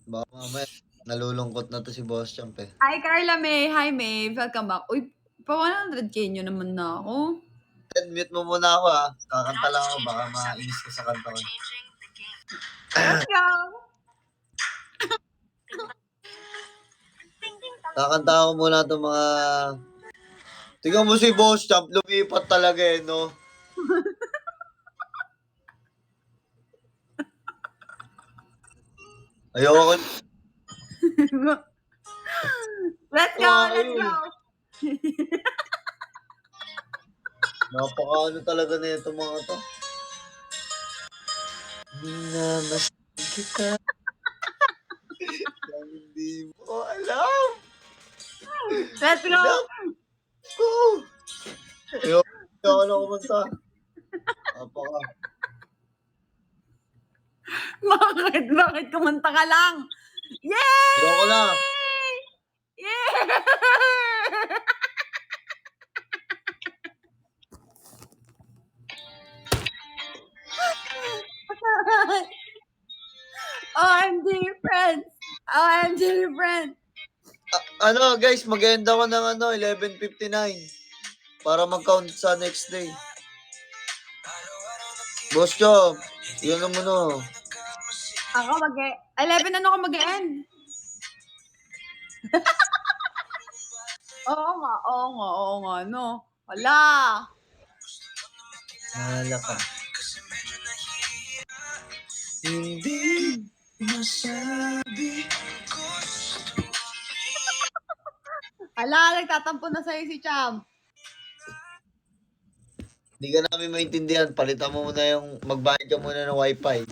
Speaker 4: baka mamaya nalulungkot na to si Boss Cham eh.
Speaker 1: Hi, Carla May. Hi, May. Welcome back. Uy, pa 100K nyo naman na ako.
Speaker 4: Mute mo muna ako ha. Kakanta lang ako, baka mainis ka sa kanta ko.
Speaker 1: Let's go!
Speaker 4: Kakanta ako muna itong mga... Tingnan mo si Boss Cham, lumipat talaga eh, no? Ayoko.
Speaker 1: Let's go! Let's go!
Speaker 4: Napaka-ano talaga na itong mga to. Minamas kita. Hindi mo alam.
Speaker 1: Let's go!
Speaker 4: Ayoko na kumanta. Napaka.
Speaker 1: Bakit kumanta ka lang? Yay!
Speaker 4: Ayoko na.
Speaker 1: Yeah! OMG friends! OMG friends!
Speaker 4: Ano guys, mag-end ako ng 11:59 para mag-count sa next day. Boss Chom, yun naman no.
Speaker 1: Ako 11 ano ka mag-end? Oo nga, no. Wala.
Speaker 4: Mahala ka. Hindi masabi.
Speaker 1: Hala, nagtatampo na sa'yo si Cham.
Speaker 4: Hindi ka namin maintindihan. Palitan mo muna yung, magbayad ka muna ng wifi.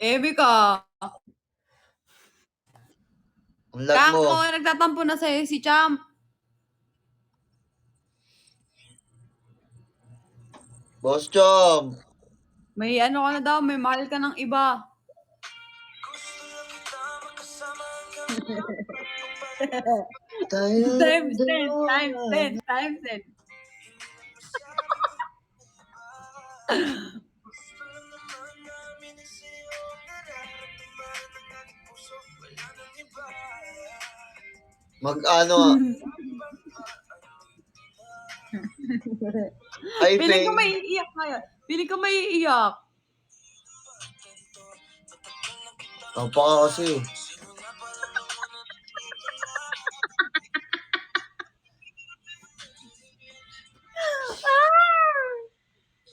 Speaker 1: Ebi ka.
Speaker 4: Ang lag mo.
Speaker 1: Kako, nagtatampo na sa'yo si Cham.
Speaker 4: Boss Chom.
Speaker 1: May ano ka na daw, may mahal ka ng iba.
Speaker 4: Tayo
Speaker 1: Times 10,
Speaker 4: dalawa.
Speaker 1: times 10, times 10.
Speaker 4: Mag-ano. Ay,
Speaker 1: Piling ko
Speaker 4: Faye.
Speaker 1: may iiyak ngayon. Piling ko may iiyak.
Speaker 4: Napaka kasi.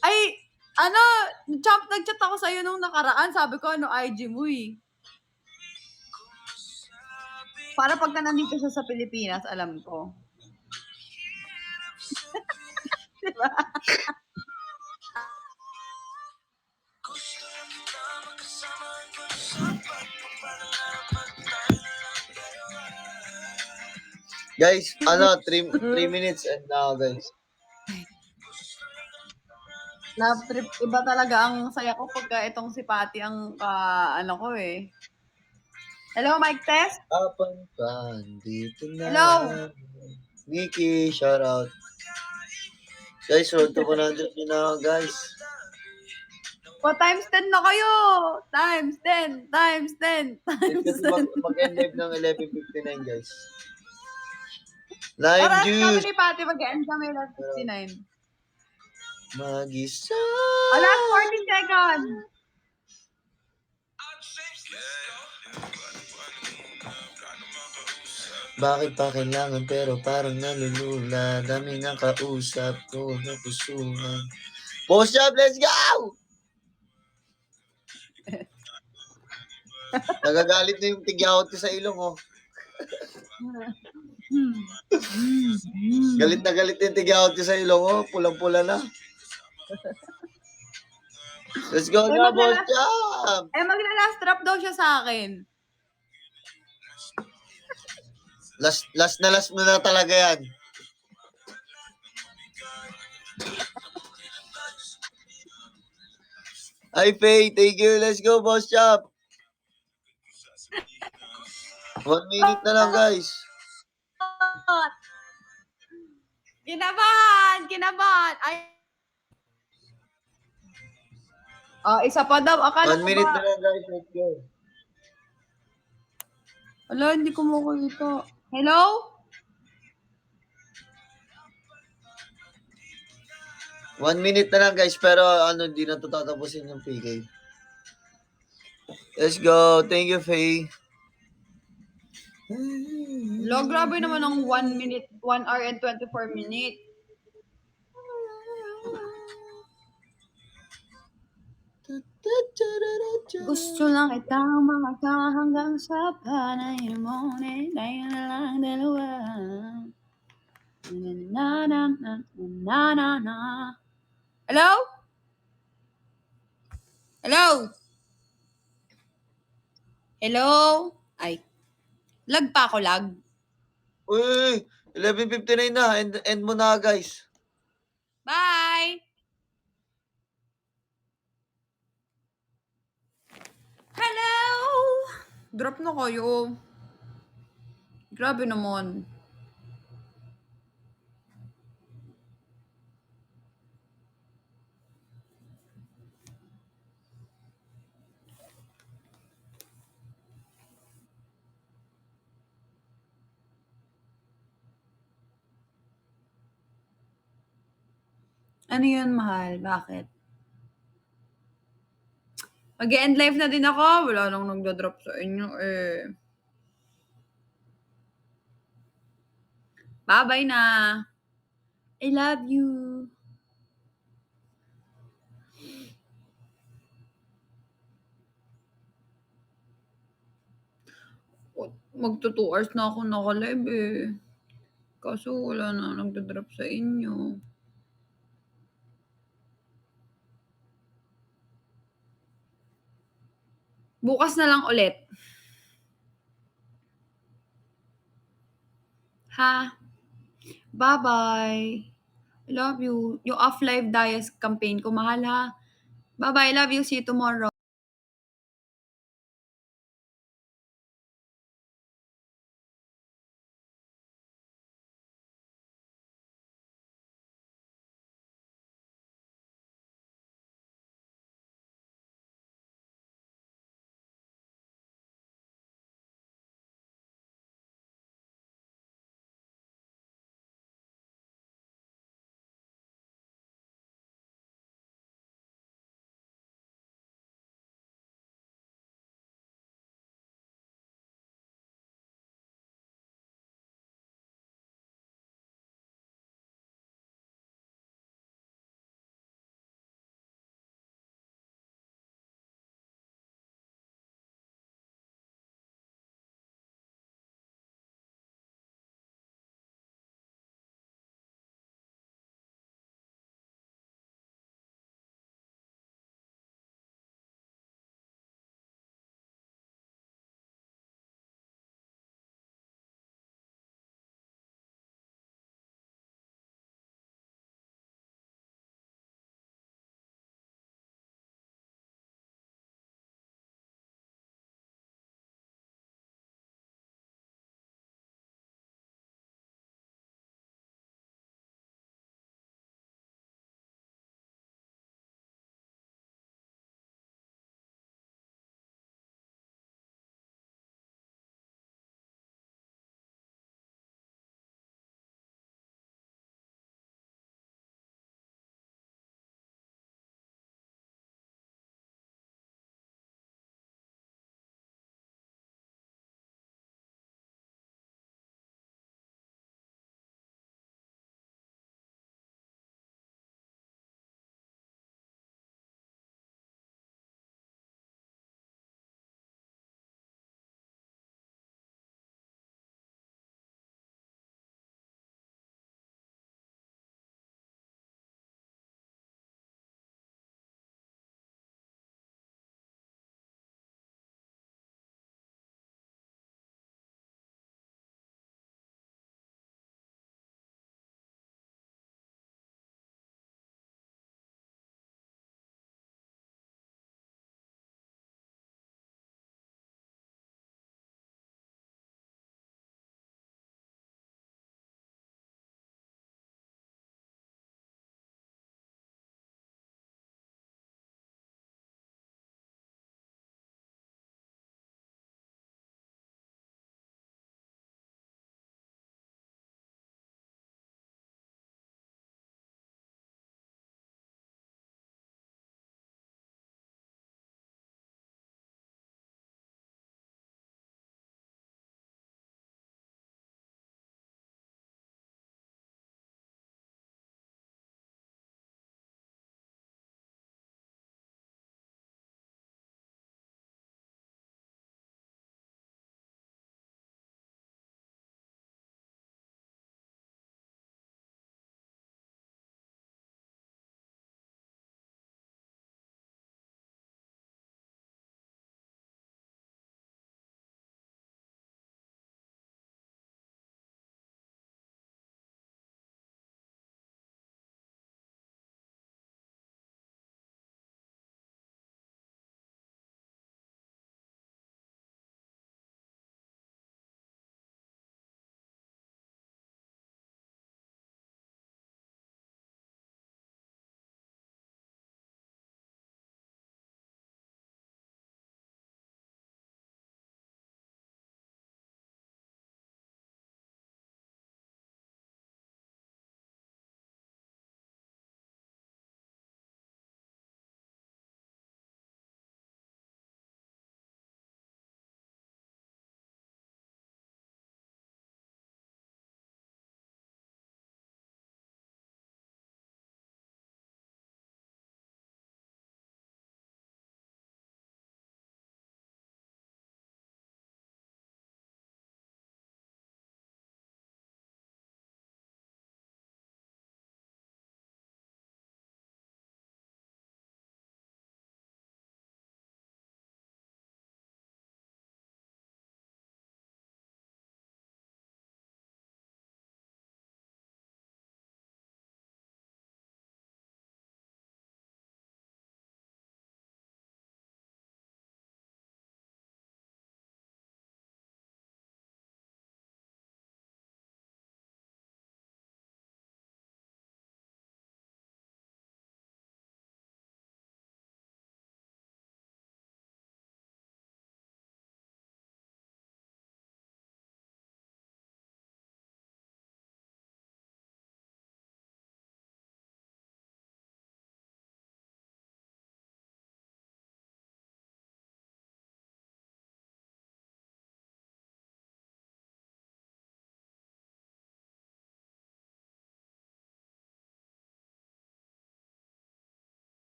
Speaker 1: Ay, ano, nag-chat ako sa'yo nung nakaraan. Sabi ko, IG mo eh. Para pagka nandito siya sa Pilipinas, alam ko. Diba?
Speaker 4: Guys, 3 minutes and now, guys.
Speaker 1: Love trip, iba talaga ang saya ko pagka itong si Patty ang ano ko eh. Hello, mic test?
Speaker 4: Apan, dito na.
Speaker 1: Hello?
Speaker 4: Nikki, shout out. Guys, road to 100 na, guys.
Speaker 1: Times 10 na kayo! Times 10! Times 10! Times
Speaker 4: Kasi
Speaker 1: 10!
Speaker 4: mag-end live ng 11:59, guys. Live
Speaker 1: Parang kami
Speaker 4: juice.
Speaker 1: ni Patty mag-end kami last 59.
Speaker 4: Mag-isa.
Speaker 1: Last 40 seconds!
Speaker 4: Bakit pa kailangan pero parang nalulula. Dami nga kausap ko na pusuhan. Boss job, let's go! Nagagalit na yung tigyawat ko sa ilong, oh. Galit na yung tigyawat ko sa ilong, oh. Pulang-pula na. Let's go na, boss job!
Speaker 1: Magla-last drop daw siya sa akin.
Speaker 4: Last mo na talaga yan. Hi, Faye. Thank you. Let's go, boss job. 1 minute na lang, guys.
Speaker 1: Kinabahan! Ay. Isa pa daw. Akala
Speaker 4: 1
Speaker 1: ko
Speaker 4: minute
Speaker 1: ba?
Speaker 4: na lang, guys. Let's go.
Speaker 1: Wala, hindi ko makita. Hello?
Speaker 4: 1 minute na lang, guys. Pero di na ito tatapusin yung PK. Let's go. Thank you, Faye.
Speaker 1: Lo, grabe naman ang 1 minute, 1 hour and 24 minutes. Gusto lang kitang makita hanggang sa panay mo. Tayo na lang dalawa. Na. Hello? Hello? Hello? Ay. Lag pa ako, lag.
Speaker 4: Uy, 11:59 na. End mo na, guys.
Speaker 1: Bye! Drop na kayo. Grabe naman. Ano yun, mahal? Bakit? Mag-e-end life na din ako. Wala nang nagda-drop sa inyo eh. Bye-bye na. I love you. Magto 2 hours na ako naka-live eh. Kaso wala na nagda-drop sa inyo. Bukas na lang ulit. Ha? Bye-bye. I love you. Yung off live diet campaign ko, mahal ha. Bye-bye. I love you. See you tomorrow.